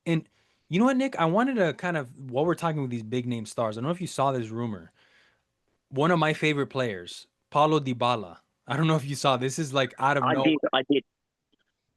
And you know what, Nick? I wanted to kind of, while we're talking with these big name stars, I don't know if you saw this rumor. One of my favorite players, Paulo Dybala. I don't know if you saw this. Is like out of I nowhere. did. I did.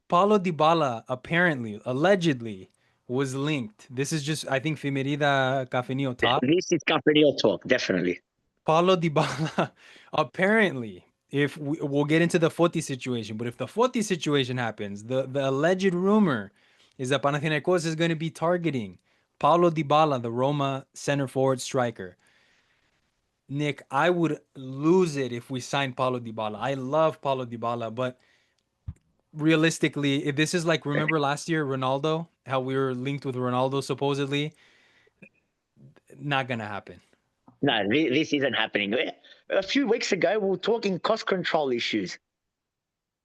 Paulo Dybala apparently, allegedly, was linked. This is just, I think, Femerida Cafeño top. This is Gabriel talk, definitely. Paulo Dybala, apparently, if we'll get into the Foti situation, but if the Foti situation happens, the alleged rumor is that Panathinaikos is going to be targeting Paulo Dybala, the Roma center forward striker. Nick, I would lose it if we signed Paulo Dybala. I love Paulo Dybala, but realistically, if this is like, remember last year, Ronaldo, how we were linked with Ronaldo supposedly, not going to happen. No, this isn't happening. A few weeks ago, we were talking cost control issues.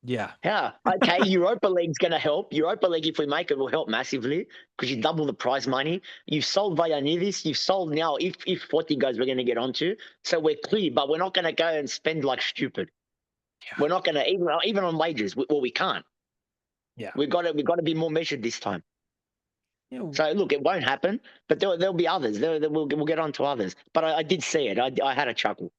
Yeah. Yeah. Okay, Europa League's going to help. Europa League, if we make it, will help massively because you double the prize money. You've sold Vayanidis. You've sold now. If Foti goes, we're going to get onto. So we're clear, but we're not going to go and spend like stupid. Yeah. We're not going to even on wages. Well, we can't. Yeah. We got to be more measured this time. Yeah. So look, it won't happen, but there'll be others. We'll get on to others. But I did see it. I had a chuckle.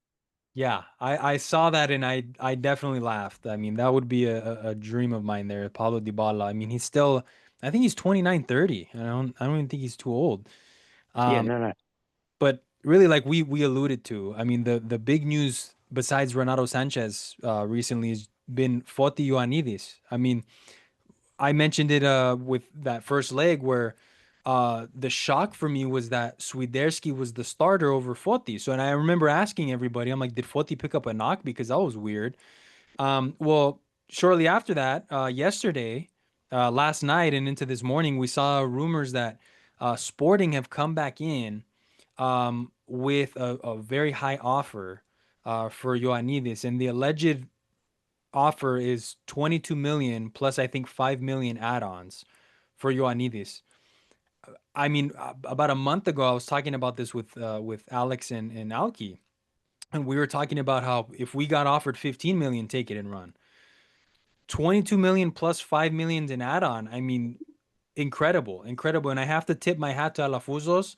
Yeah, I saw that and I definitely laughed. I mean, that would be a dream of mine there, Paulo Dybala. I mean, he's still, I think he's 29, 30. I don't even think he's too old. Yeah, Um, no. but really, like we alluded to, I mean, the big news besides Renato Sanchez recently has been Foti Ioannidis. I mean, I mentioned it with that first leg where the shock for me was that Swiderski was the starter over Foti. So, and I remember asking everybody, I'm like, did Foti pick up a knock? Because that was weird. Well, shortly after that, yesterday, last night, and into this morning, we saw rumors that Sporting have come back in with a very high offer for Ioannidis, and the alleged offer is 22 million plus I think 5 million add-ons for Ioannidis. I mean, about a month ago, I was talking about this with Alex and Alki, and we were talking about how if we got offered 15 million, take it and run. 22 million plus 5 millions in add-on. I mean, incredible, incredible. And I have to tip my hat to Alafuzos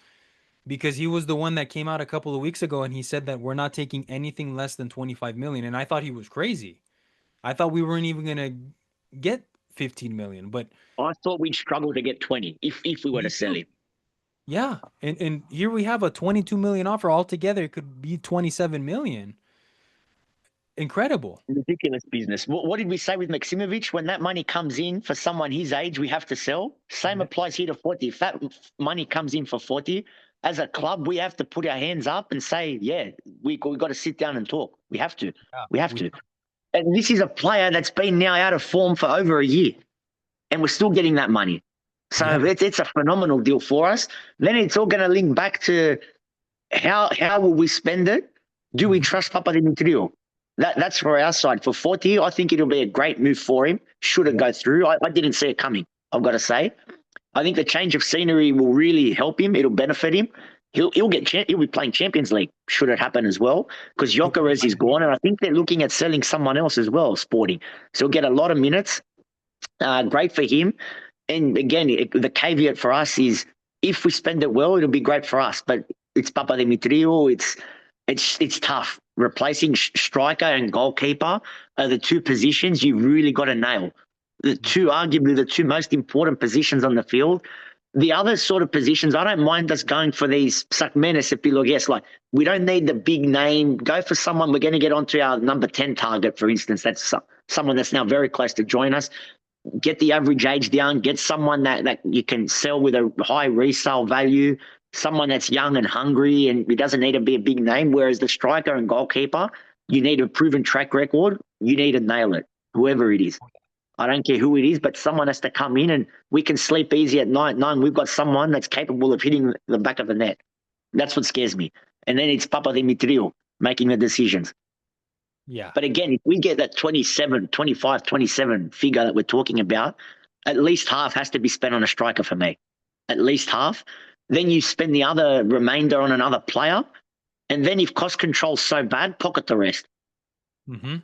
because he was the one that came out a couple of weeks ago and he said that we're not taking anything less than 25 million. And I thought he was crazy. I thought we weren't even gonna get 15 million, but I thought we'd struggle to get 20 if we were to me sell too. him. Yeah. And here we have a 22 million offer altogether. It could be 27 million. Incredible. Ridiculous business. What did we say with Maksimovic? When that money comes in for someone his age, we have to sell. Same Yeah. applies here to Forty. If that money comes in for Forty, as a club, we have to put our hands up and say, yeah, we got to sit down and talk. We have to. Yeah. We have to. And this is a player that's been now out of form for over a year, and we're still getting that money. Yeah. So it's a phenomenal deal for us. Then it's all going to link back to how will we spend it? Do we Mhm. trust Papa Dimitriou? That's for our side. For Forti, I think it'll be a great move for him. Should it Yeah. go through? I didn't see it coming, I've got to say. I think the change of scenery will really help him. It'll benefit him. He'll be playing Champions League should it happen as well because Gyökeres is gone, and I think they're looking at selling someone else as well, Sporting. So he'll get a lot of minutes. Great for him. And again, the caveat for us is if we spend it well, it'll be great for us. But it's Papa Dimitriou. It's tough. Replacing striker and goalkeeper are the two positions you've really got to nail. Arguably the two most important positions on the field. The other sort of positions, I don't mind us going for these Sakmenes Epilogues. Like, we don't need the big name. Go for someone. We're going to get onto our number 10 target, for instance. That's someone that's now very close to join us. Get the average age down, get someone that you can sell with a high resale value, someone that's young and hungry, and it doesn't need to be a big name. Whereas the striker and goalkeeper, you need a proven track record. You need to nail it, whoever it is. I don't care who it is, but someone has to come in and we can sleep easy at night knowing we've got someone that's capable of hitting the back of the net. That's what scares me. And then it's Papa Dimitriou making the decisions. Yeah. But again, if we get that 27, 25, 27 figure that we're talking about, at least half has to be spent on a striker for me. At least half. Then you spend the other remainder on another player. And then if cost control's so bad, pocket the rest. Mm-hmm.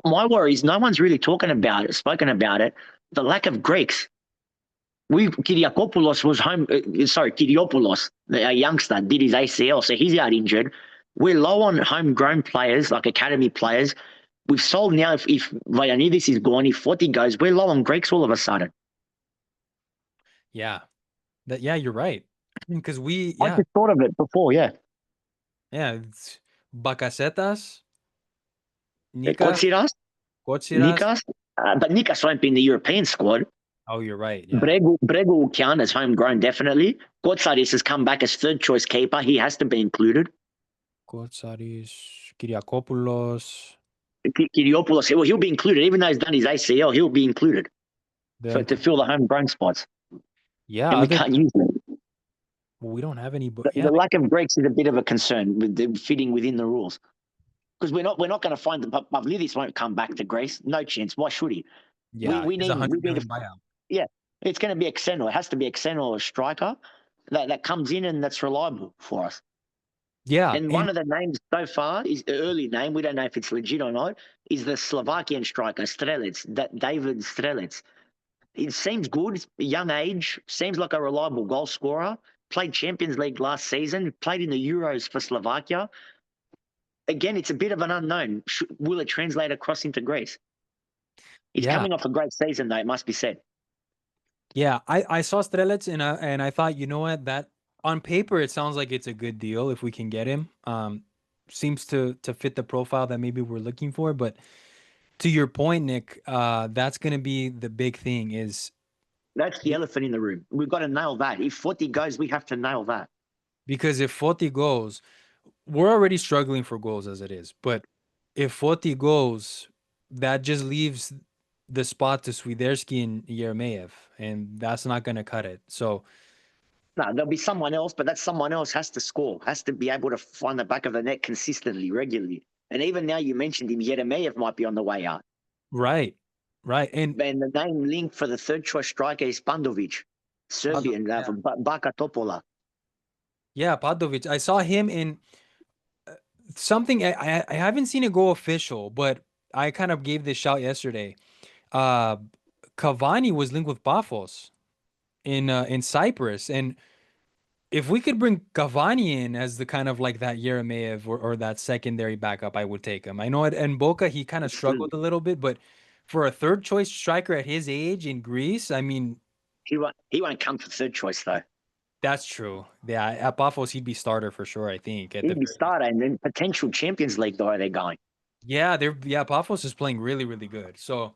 My worry is no one's really spoken about it. The lack of Greeks. Kyriakopoulos was home. Kyriopoulos, a youngster, did his ACL, so he's out injured. We're low on homegrown players, like academy players. We've sold now. If Vayanidis is gone, if Foti goes, we're low on Greeks all of a sudden. Yeah. Yeah, you're right. Because I just thought of it before, yeah. it's Bakasetas, Nikas, Kotsiras, Kotsiras. Nikas, but Nikas won't be in the European squad. Oh, you're right. Yeah. Bregu will count as homegrown, definitely. Kotsaris has come back as third choice keeper. He has to be included. Kotsaris, Kyriakopoulos. Kiriopoulos, well, he'll be included. Even though he's done his ACL, he'll be included to Then, fill the homegrown spots. yeah, And we can't use them. we don't have any, The, yeah, the lack of breaks is a bit of a concern with fitting within the rules. because we're not going to find Pavlidis won't come back to Greece. No chance. Why should he? We Yeah, we it's a need we hundred need a million buyout. yeah. It's going to be a Xeno. It has to be a Xeno or a striker that comes in and that's reliable for us. Yeah, And one and of the names so far is the early name. We don't know if it's legit or not. Is the Slovakian striker Strelec, that David Strelec. It seems good. Young age, seems like a reliable goal scorer. Played Champions League last season. Played in the Euros for Slovakia. Again, it's a bit of an unknown. Will it translate across into Greece? He's yeah, coming off a great season, though. It must be said. yeah. I saw Strelec and I thought, you know what, that on paper it sounds like it's a good deal if we can get him. Seems to fit the profile that maybe we're looking for. But to your point, Nick, that's gonna be the big thing is That's the elephant in the room. We've got to nail that. If Foti goes, we have to nail that. because if Foti goes, we're already struggling for goals as it is. But if Foti goes, that just leaves the spot to Swiderski and Yermejev, and that's not gonna cut it. So No, there'll be someone else, but that someone else has to score, has to be able to find the back of the net consistently, regularly. And even now, you mentioned him, Yeremeyev might be on the way out. right, right, and And the name linked for the third choice striker is Pandovic, Serbian, yeah, from Baka Topola. yeah, Padovic. I saw him in something. I haven't seen it go official, but I kind of gave this shout yesterday. Uh, Cavani was linked with Paphos in Cyprus, and if we could bring Cavani in as the kind of like that Yeremiev or that secondary backup, I would take him. I know at Boca he kind of struggled a little bit, but for a third choice striker at his age in Greece, I mean, He won't come for third choice, though. that's true. Yeah, at Paphos he'd be starter for sure, I think, at the He'd be very least. starter and then potential Champions League, though, they're going. Yeah, Paphos is playing really, really good. So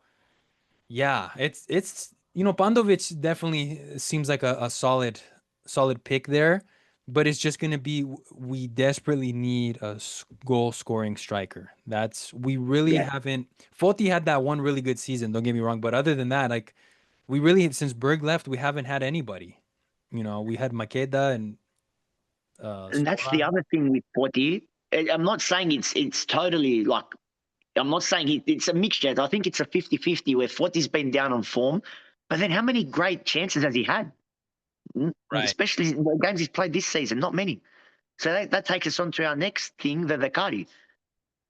yeah, it's Pandovic definitely seems like a solid pick there, but it's just gonna be we desperately need a goal scoring striker. That's we really Yeah. haven't. Foti had that one really good season. Don't get me wrong, but other than that, like we really since Berg left, we haven't had anybody. We had Makeda and And that's the Sporan. other thing with Porti. I'm not saying it's totally like, I'm not saying it's a mixture. I think it's a 50-50 where Forti's been down on form. But then how many great chances has he had? Right. Especially the games he's played this season, not many. So that takes us on to our next thing, the Cardi,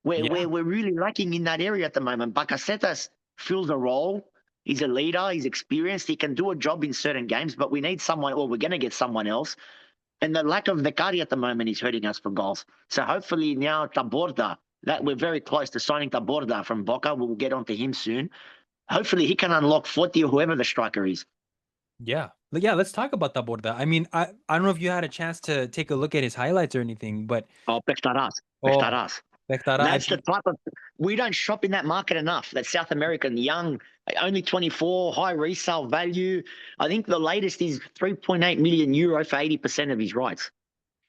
where Yeah. we're really lacking in that area at the moment. Bakasetas fills a role. He's a leader. He's experienced. He can do a job in certain games, but we need someone, or we're going to get someone else. And the lack of Cardi at the moment is hurting us for goals. So hopefully now Taborda, that we're very close to signing Taborda from Boca. We'll get onto him soon. Hopefully he can unlock Foti or whoever the striker is. Yeah. Yeah, let's talk about Taborda. I mean, I don't know if you had a chance to take a look at his highlights or anything, but Oh, Pectaras. oh, Pectaras. Bectara, I That's the think, type of, we don't shop in that market enough. That South American, young, only 24, high resale value. I think the latest is 3.8 million euro for 80% of his rights.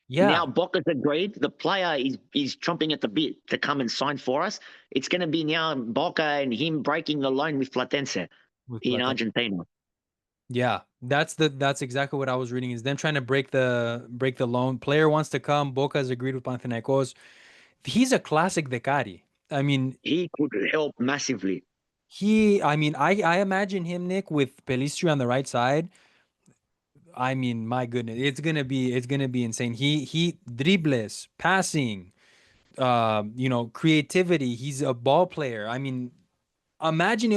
yeah, Now Boca's agreed. The player is chomping at the bit to come and sign for us. It's going to be now Boca and him breaking the loan with Platense with in Plata. Argentina. Yeah, that's exactly what I was reading is them trying to break the loan. Player wants to come. Boca has agreed with Panathinaikos. He's a classic Decari. I mean, He could help massively. I mean, I imagine him, Nick, with Pelistri on the right side. I mean, my goodness, it's gonna be insane. He dribbles, passing, creativity. He's a ball player. I mean, imagine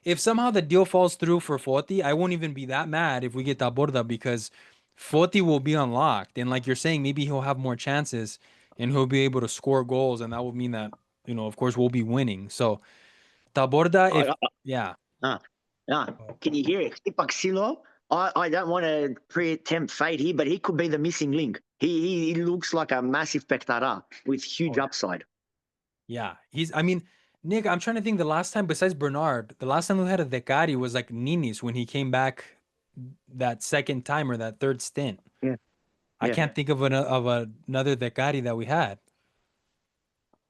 if somehow the deal falls through for Foti, I won't even be that mad if we get Taborda because Foti will be unlocked. And like you're saying, maybe he'll have more chances and he'll be able to score goals. And that will mean that, of course, we'll be winning. So Taborda, I, if, I, yeah. uh, can you hear it? Ipaxilo, I don't want to preempt fate here, but he could be the missing link. He looks like a massive Pectara with huge Oh, yeah. upside. Yeah. I mean, Nick, I'm trying to think the last time, besides Bernard, the last time we had a Decari was like Ninis when he came back that second time or that third stint. Yeah, I yeah. can't think of another Decari that we had.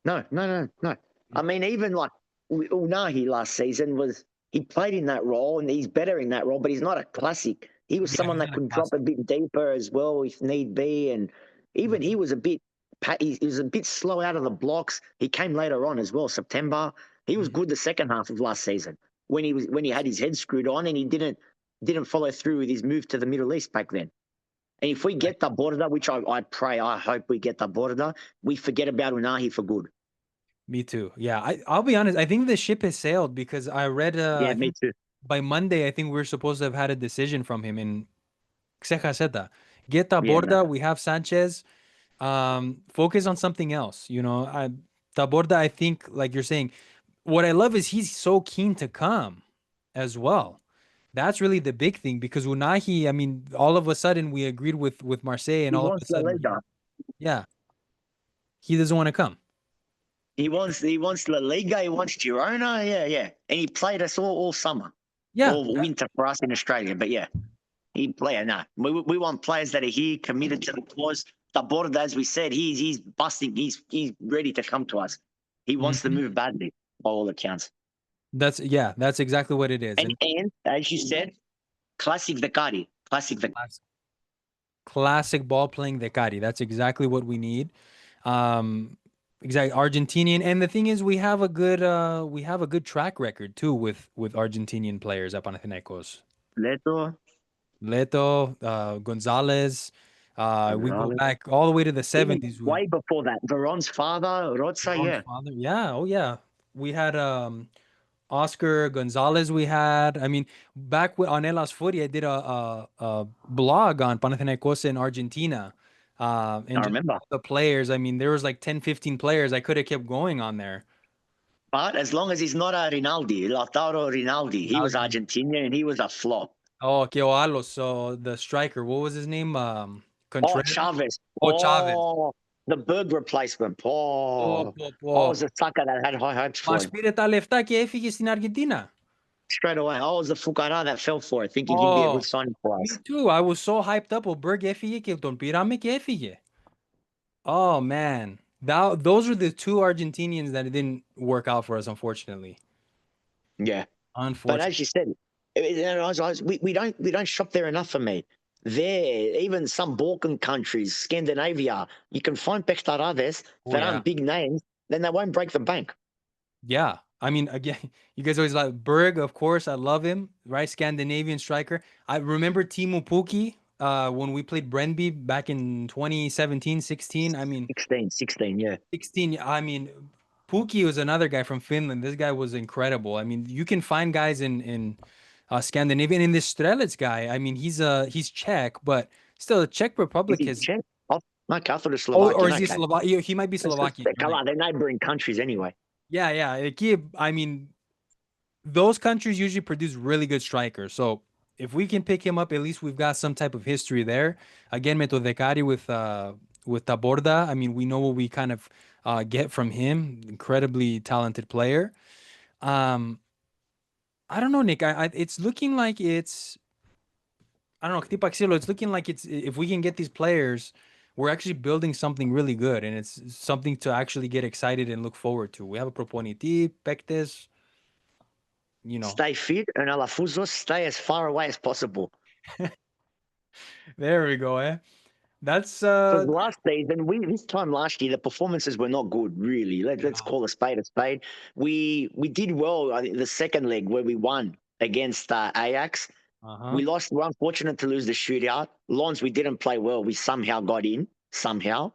No. I mean, even like Unahi last season he played in that role and he's better in that role, but he's not a classic. He was Yeah, someone he's that not a could drop classic. a bit deeper as well if need be. And even he was a bit he was a bit slow out of the blocks. He came later on as well, September. He was Mhm. good the second half of last season when he had his head screwed on and he didn't follow through with his move to the Middle East back then. And if we get the border, which I pray, I hope we get the border, we forget about Unahi for good. Me too. Yeah, I'll be honest. I think the ship has sailed because I read. Yeah, I me think too. by Monday, I think we're supposed to have had a decision from him in Xecaseta. Get Yeah, no. Taborda. We have Sanchez. Focus on something else. Taborda. I think, like you're saying, what I love is he's so keen to come as well. That's really the big thing because Unahi. I mean, all of a sudden we agreed with Marseille, and He all of wants a La sudden, Liga. yeah, he doesn't want to come. He wants La Liga. He wants Girona. Yeah, yeah. And he played us all summer, Yeah, all winter for us in Australia. But yeah, he player. No, we want players that are here, committed to the cause. The border, as we said, he's busting. He's ready to come to us. He wants to mhm. move badly, by all accounts. That's exactly what it is. And as you said, classic Vicari, classic Vicari. Classic, classic ball playing Decari. That's exactly what we need. Um, exactly Argentinian. And the thing is, we have a good track record too with Argentinian players at Panathinaikos. Leto, Leto, Gonzalez. We go Gonzalez. back all the way to the Even 70s with way before that, Veron's father, Roza, Ron's yeah. father. Yeah, oh yeah. We had Oscar Gonzalez we had. I mean, back on Elas Foti, I did a blog on Panathinaikos in Argentina. And I just remember. all the players. I mean, there was like 10, 15 players. I could have kept going on there. But as long as he's not a Rinaldi, Lautaro Rinaldi, he was Rinaldi. Argentinian and he was a flop. Oh, Keoalos. So the striker, what was his name? Oh, Contreras? Chavez. Oh, Chavez. Oh, the Berg replacement. Oh, Oh, po, I po. was a sucker that had high hopes for Mas him. pire τα λεφτά και έφυγε στην Αργεντίνα. Straight away. I was the Fukara that fell for it, thinking he'd be a good Oh, signing for me us. too. I was so hyped up. Ο Berg έφυγε και τον πήραμε και έφυγε. Oh man, those were the two Argentinians that didn't work out for us, unfortunately. Yeah. But Unfortunately, as you said, we don't shop there enough for me. There, even some Balkan countries, Scandinavia, you can find Pectarades oh that yeah, aren't big names, then they won't break the bank. yeah. I mean, again, you guys always like Berg, of course. I love him, right? Scandinavian striker. I remember Timu Puki when we played Brøndby back in 2017, 16. I mean, 16, yeah. 16. I mean, Puki was another guy from Finland. This guy was incredible. I mean, you can find guys in Scandinavia. And in this Strelec guy, I mean, he's Czech, but still, the Czech Is Republic he has. Czech? Oh, okay, I thought it was Oh, or Slovakian. is he Okay. Slovakian? He might be Slovakian. You're Come right. on, they're neighboring countries anyway. Yeah, yeah. I mean, those countries usually produce really good strikers. So if we can pick him up, at least we've got some type of history there. Again, Metodekari with Taborda. I mean, we know what we kind of get from him. Incredibly talented player. Um, I don't know, Nick. It's looking like I don't know, Tipaxilo, it's looking like it's if we can get these players, we're actually building something really good, and it's something to actually get excited and look forward to. We have a Proponiti, Pectes, you know. Stay fit and Alafusos stay as far away as possible. There we go, eh? That's Because last season, this time last year, the performances were not good. Really, let's no. call a spade a spade. We did well. I think the second leg where we won against Ajax. Uh-huh. We lost. We're unfortunate to lose the shootout. Lons, we didn't play well. We somehow got in somehow,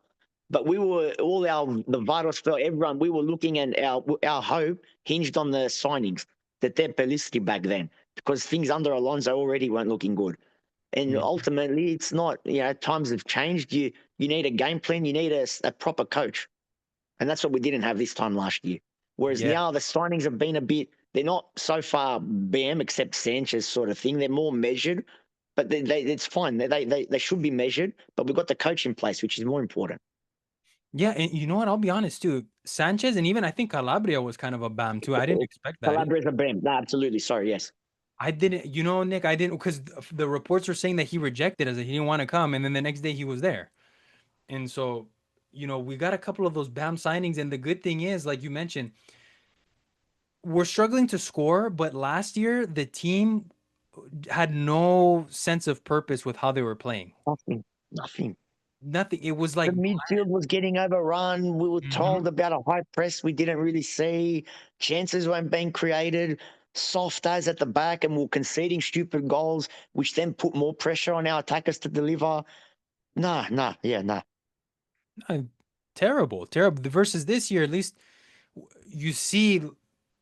but we were all the vitals felt everyone. We were looking at our hope hinged on the signings that they're Pelisky back then because things under Alonso already weren't looking good. And Mm. ultimately, it's not. Times have changed. You need a game plan. You need a proper coach, and that's what we didn't have this time last year. Whereas Yeah. now the signings have been a bit. They're not so far BM except Sanchez sort of thing. They're more measured, but it's fine. They should be measured. But we've got the coach in place, which is more important. Yeah, and you know what? I'll be honest too. Sanchez and even I think Calabria was kind of a bam too. I didn't expect that. Calabria's a BM. No, absolutely. Sorry. Yes. I didn't, Nick, I didn't because the reports were saying that he rejected us, that he didn't want to come, and then the next day he was there. And so, we got a couple of those BAM signings. And the good thing is, like you mentioned, we're struggling to score, but last year the team had no sense of purpose with how they were playing. Nothing. Nothing. nothing. It was The like, midfield was getting overrun. We were Mhm. told about a high press we didn't really see. Chances weren't being created. Soft as at the back, and we're conceding stupid goals, which then put more pressure on our attackers to deliver. Nah, nah, yeah, nah. Uh, terrible, terrible. Versus this year, at least you see.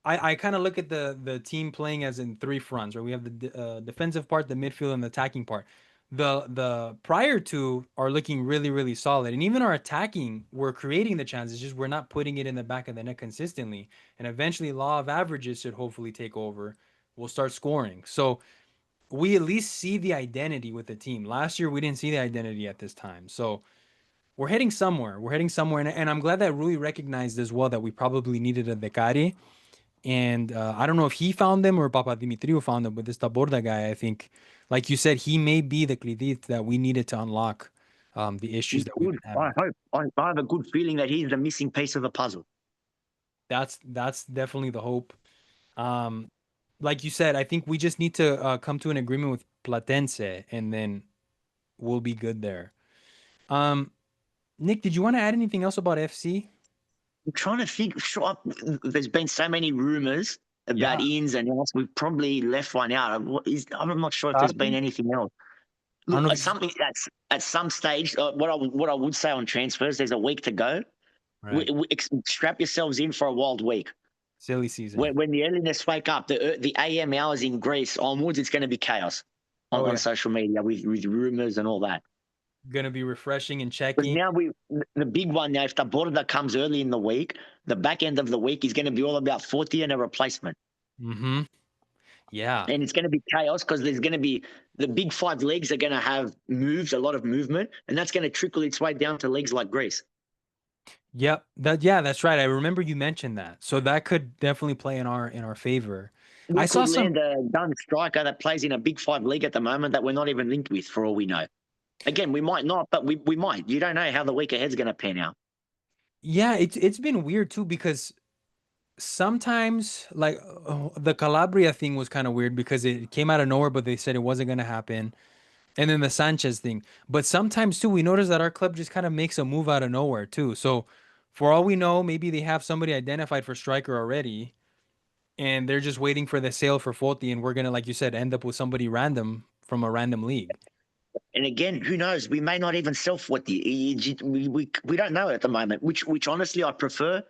I kind of look at the team playing as in three fronts, right? We have the defensive part, the midfield, and the attacking part. The prior two are looking really, really solid, and even our attacking, we're creating the chances, just we're not putting it in the back of the net consistently. And eventually, law of averages should hopefully take over. We'll start scoring. So we at least see the identity with the team. Last year, we didn't see the identity at this time. So we're heading somewhere. We're heading somewhere, and I'm glad that Rui recognized as well that we probably needed a Decari. And I don't know if he found them or Papa Dimitriou found them, but this Taborda guy, I think, like you said, he may be the Credit that we needed to unlock the issues He that we've could. been I having. hope. I have a good feeling that he's the missing piece of the puzzle. That's definitely the hope. Um, like you said, I think we just need to come to an agreement with Platense, and then we'll be good there. Um, Nick, did you want to add anything else about FC? I'm trying to think. Sure, there's been so many rumors about Yeah, ins and outs. We've probably left one out. I'm not sure if there's been Cardi? anything else. I don't Look, know if you, something that's at some stage. What I would say on transfers, there's a week to go. right, Strap yourselves in for a wild week. silly season. When the earliness wake up, the AM hours in Greece onwards, it's going to be chaos Oh on yeah, social media with rumors and all that. gonna be refreshing and But checking. now the big one now, if the border comes early in the week, the back end of the week is going to be all about Foti and a replacement. Mm-hmm. Yeah. And it's going to be chaos because there's going to be the big five leagues are going to have moves, a lot of movement, and that's going to trickle its way down to leagues like Greece. Yep. That's right. I remember you mentioned that. So that could definitely play in our favor. I We saw could some land a done striker that plays in a big five league at the moment that we're not even linked with, for all we know. Again, we might not, but we might. You don't know how the week ahead's going to pan out. yeah, it's been weird too because sometimes like the Calabria thing was kind of weird because it came out of nowhere, but they said it wasn't gonna happen. And then the Sanchez thing. But sometimes too, we notice that our club just kind of makes a move out of nowhere too. So for all we know, maybe they have somebody identified for striker already, and they're just waiting for the sale for Foti, and we're gonna, like you said, end up with somebody random from a random league. And again, who knows? We may not even sell 40. We don't know at the moment, which honestly I prefer.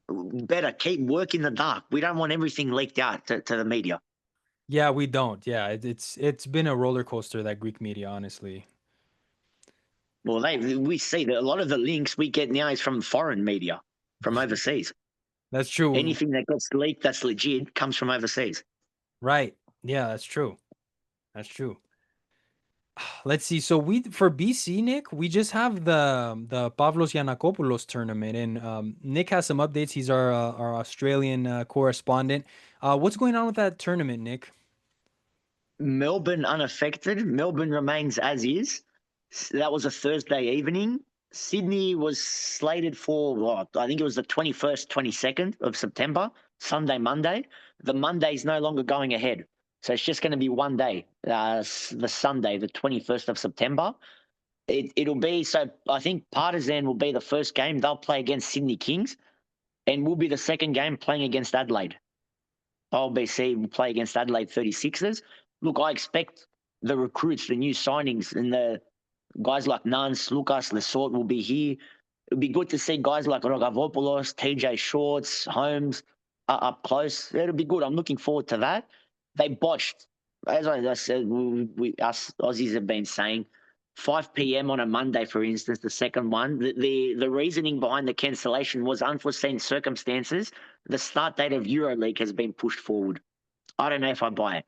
Better keep work in the dark. We don't want everything leaked out to the media. Yeah, we don't. Yeah, it's been a roller coaster, that Greek media, honestly. Well, we see that a lot of the links we get now is from foreign media, from overseas. That's true. Anything that gets leaked that's legit comes from overseas. Right. Yeah, that's true. That's true. Let's see. So we for BC, Nick, we just have the Pavlos Giannakopoulos tournament, and Nick has some updates. He's our Australian correspondent. What's going on with that tournament, Nick? Melbourne unaffected. Melbourne remains as is. That was a Thursday evening. Sydney was slated for, well, I think it was the 21st, 22nd of September, Sunday, Monday. The Monday is no longer going ahead. So it's just going to be one day, the Sunday, the 21st of September. It'll be, so I think Partisan will be the first game. They'll play against Sydney Kings, and we'll be the second game playing against Adelaide. OLBC will play against Adelaide 36ers. Look, I expect the recruits, the new signings, and the guys like Nance, Lucas, Lesort will be here. It'd be good to see guys like Rogavopoulos, TJ Shorts, Holmes up close. It'll be good. I'm looking forward to that. They botched, as I said, us Aussies have been saying, 5 p.m. on a Monday, for instance, the second one. The reasoning behind the cancellation was unforeseen circumstances. The start date of EuroLeague has been pushed forward. I don't know if I buy it.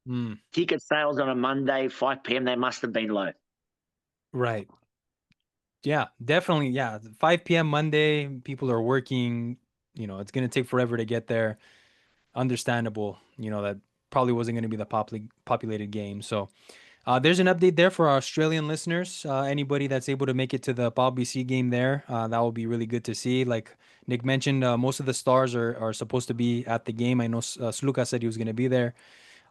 Hmm. Ticket sales on a Monday, 5 p.m., they must have been low. Right. Yeah, definitely. Yeah, 5 p.m. Monday, people are working. It's gonna take forever to get there. Understandable. That probably wasn't gonna be the populated game. So there's an update there for our Australian listeners. Anybody that's able to make it to the Bob BC game there, that will be really good to see. Like Nick mentioned, most of the stars are supposed to be at the game. I know Sluka said he was going to be there.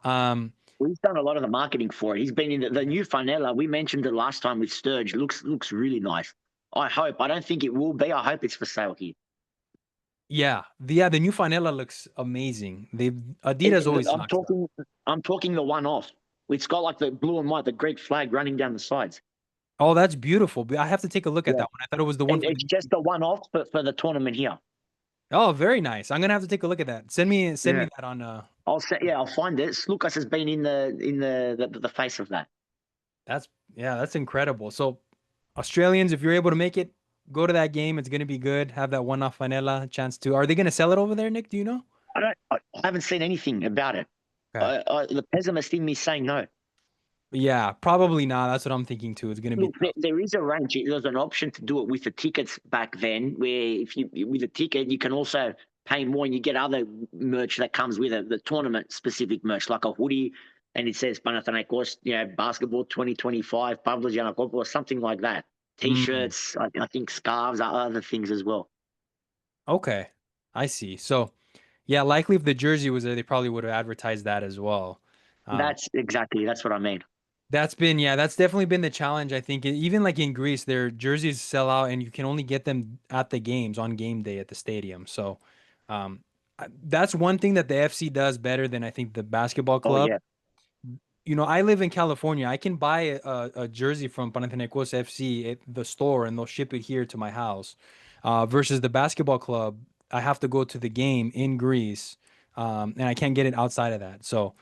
Um, We've done a lot of the marketing for it. He's been in the new Fanella. We mentioned it last time with Sturge. Looks really nice. I hope. I don't think it will be. I hope it's for sale here. The new Fanella looks amazing. Adidas always knocks it up. I'm talking the one off. It's got like the blue and white, the Greek flag running down the sides. Oh, that's beautiful. I have to take a look at Yeah. that one. I thought it was the one for It's just the one off for the tournament here. Oh, very nice. I'm gonna have to take a look at that. Send me that on I'll find it. Lucas has been in the face of that. That's incredible. So Australians, if you're able to make it, go to that game. It's gonna be good. Have that one-off Fanella chance to. Are they gonna sell it over there, Nick? Do you know? I haven't seen anything about it. Okay. The pessimist in me saying no. Yeah, probably not. That's what I'm thinking too. It's gonna be. Look, there is a range. There's an option to do it with the tickets back then, where if you with a ticket you can also pay more and you get other merch that comes with it, the tournament specific merch, like a hoodie, and it says Panathinaikos, basketball 2025, Pavlos Giannakopoulos, or something like that. T-shirts, I think scarves are other things as well. Okay, I see. So, yeah, likely if the jersey was there, they probably would have advertised that as well. That's what I mean. That's definitely been the challenge. I think even like in Greece, their jerseys sell out, and you can only get them at the games on game day at the stadium. So, um, that's one thing that the FC does better than I think the basketball Oh club. yeah. I live in California. I can buy a jersey from Panathinaikos FC at the store, and they'll ship it here to my house. Versus the basketball club, I have to go to the game in Greece, and I can't get it outside of that. So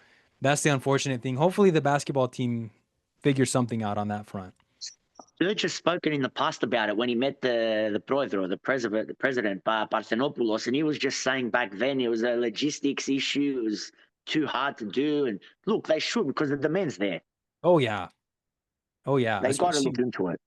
that's the unfortunate thing. Hopefully, the basketball team figures something out on that front. Serge has spoken in the past about it when he met the Proedro, the president, Parthenopoulos, and he was just saying back then it was a logistics issue. It was too hard to do. And look, they should because the demand's there. Oh yeah, oh yeah. They got to Especially look into it.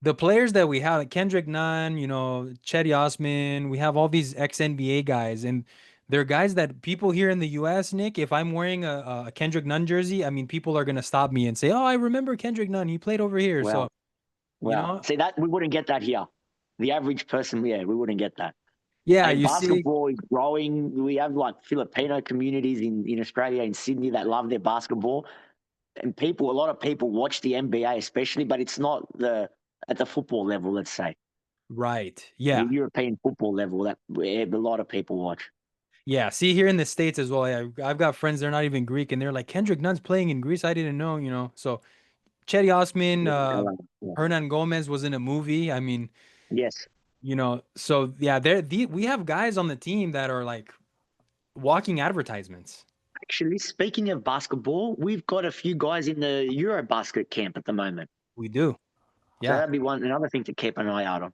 the players that we have, like Kendrick Nunn, Chetty Osman, we have all these ex NBA guys, and they're guys that people here in the US, Nick, if I'm wearing a Kendrick Nunn jersey, I mean, people are gonna stop me and say, "Oh, I remember Kendrick Nunn. He played over here." So, See that we wouldn't get that here. The average person, we wouldn't get that. Yeah, and you see, basketball is growing. We have like Filipino communities in Australia, in Sydney, that love their basketball. And a lot of people watch the NBA especially, but it's not at the football level, let's say. right? Yeah, The European football level that a lot of people watch. yeah. See, here in the States as well, I've got friends, they're not even Greek, and they're like, Kendrick Nunn's playing in Greece. I didn't know. So Chetty Osman, Hernan Gomez was in a movie. I mean, Yes. So yeah, we have guys on the team that are like walking advertisements. Actually, speaking of basketball, we've got a few guys in the Eurobasket camp at the moment. We do. So Yeah. that'd be another thing to keep an eye out on.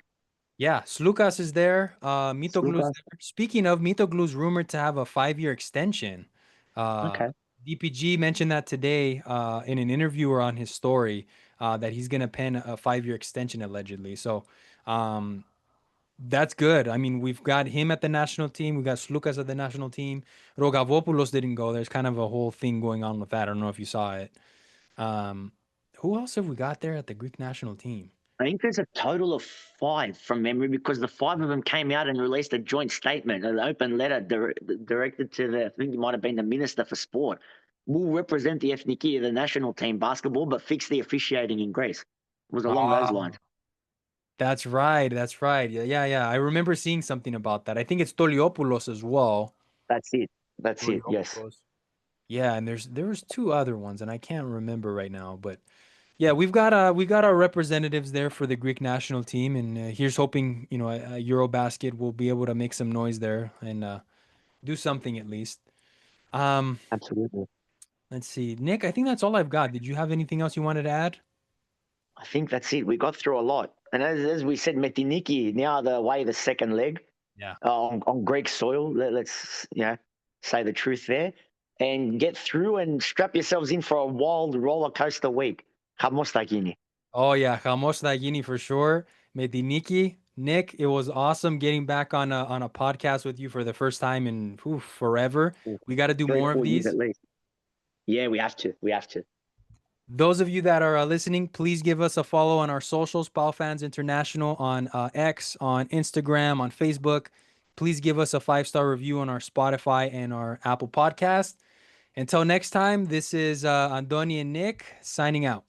Yeah. Slukas is there. Mitoglu's Slukas. there. Speaking of, Mitoglu's rumored to have a 5-year extension. Okay. DPG mentioned that today in an interview or on his story that he's going to pen a 5-year extension allegedly. So that's good. I mean, we've got him at the national team. We got Slukas at the national team. Rogavopoulos didn't go. There's kind of a whole thing going on with that. I don't know if you saw it. Who else have we got there at the Greek national team? I think there's a total of 5 from memory because the 5 of them came out and released a joint statement, an open letter directed to I think it might have been the Minister for Sport. Will represent the Ethniki, the national team basketball, but fix the officiating in Greece. It was along those lines. That's right. That's right. Yeah. I remember seeing something about that. I think it's Toliopoulos as well. That's it. Yes. Yeah, and there was 2 other ones, and I can't remember right now, but yeah, we've got our representatives there for the Greek national team, and here's hoping Eurobasket will be able to make some noise there and do something at least. Absolutely. Let's see, Nick. I think that's all I've got. Did you have anything else you wanted to add? I think that's it. We got through a lot, and as we said, Metiniki now the second leg. Yeah. On Greek soil. Let's say the truth there, and get through and strap yourselves in for a wild roller coaster week. Chamostagini. Oh yeah, Chamostagini for sure. Metiniki, Nick, it was awesome getting back on a podcast with you for the first time in forever. We got to do more of these. At least. Yeah, we have to. Those of you that are listening, please give us a follow on our socials, PAO Fans International on X, on Instagram, on Facebook. Please give us a 5-star review on our Spotify and our Apple podcast. Until next time, this is Antoni and Nick signing out.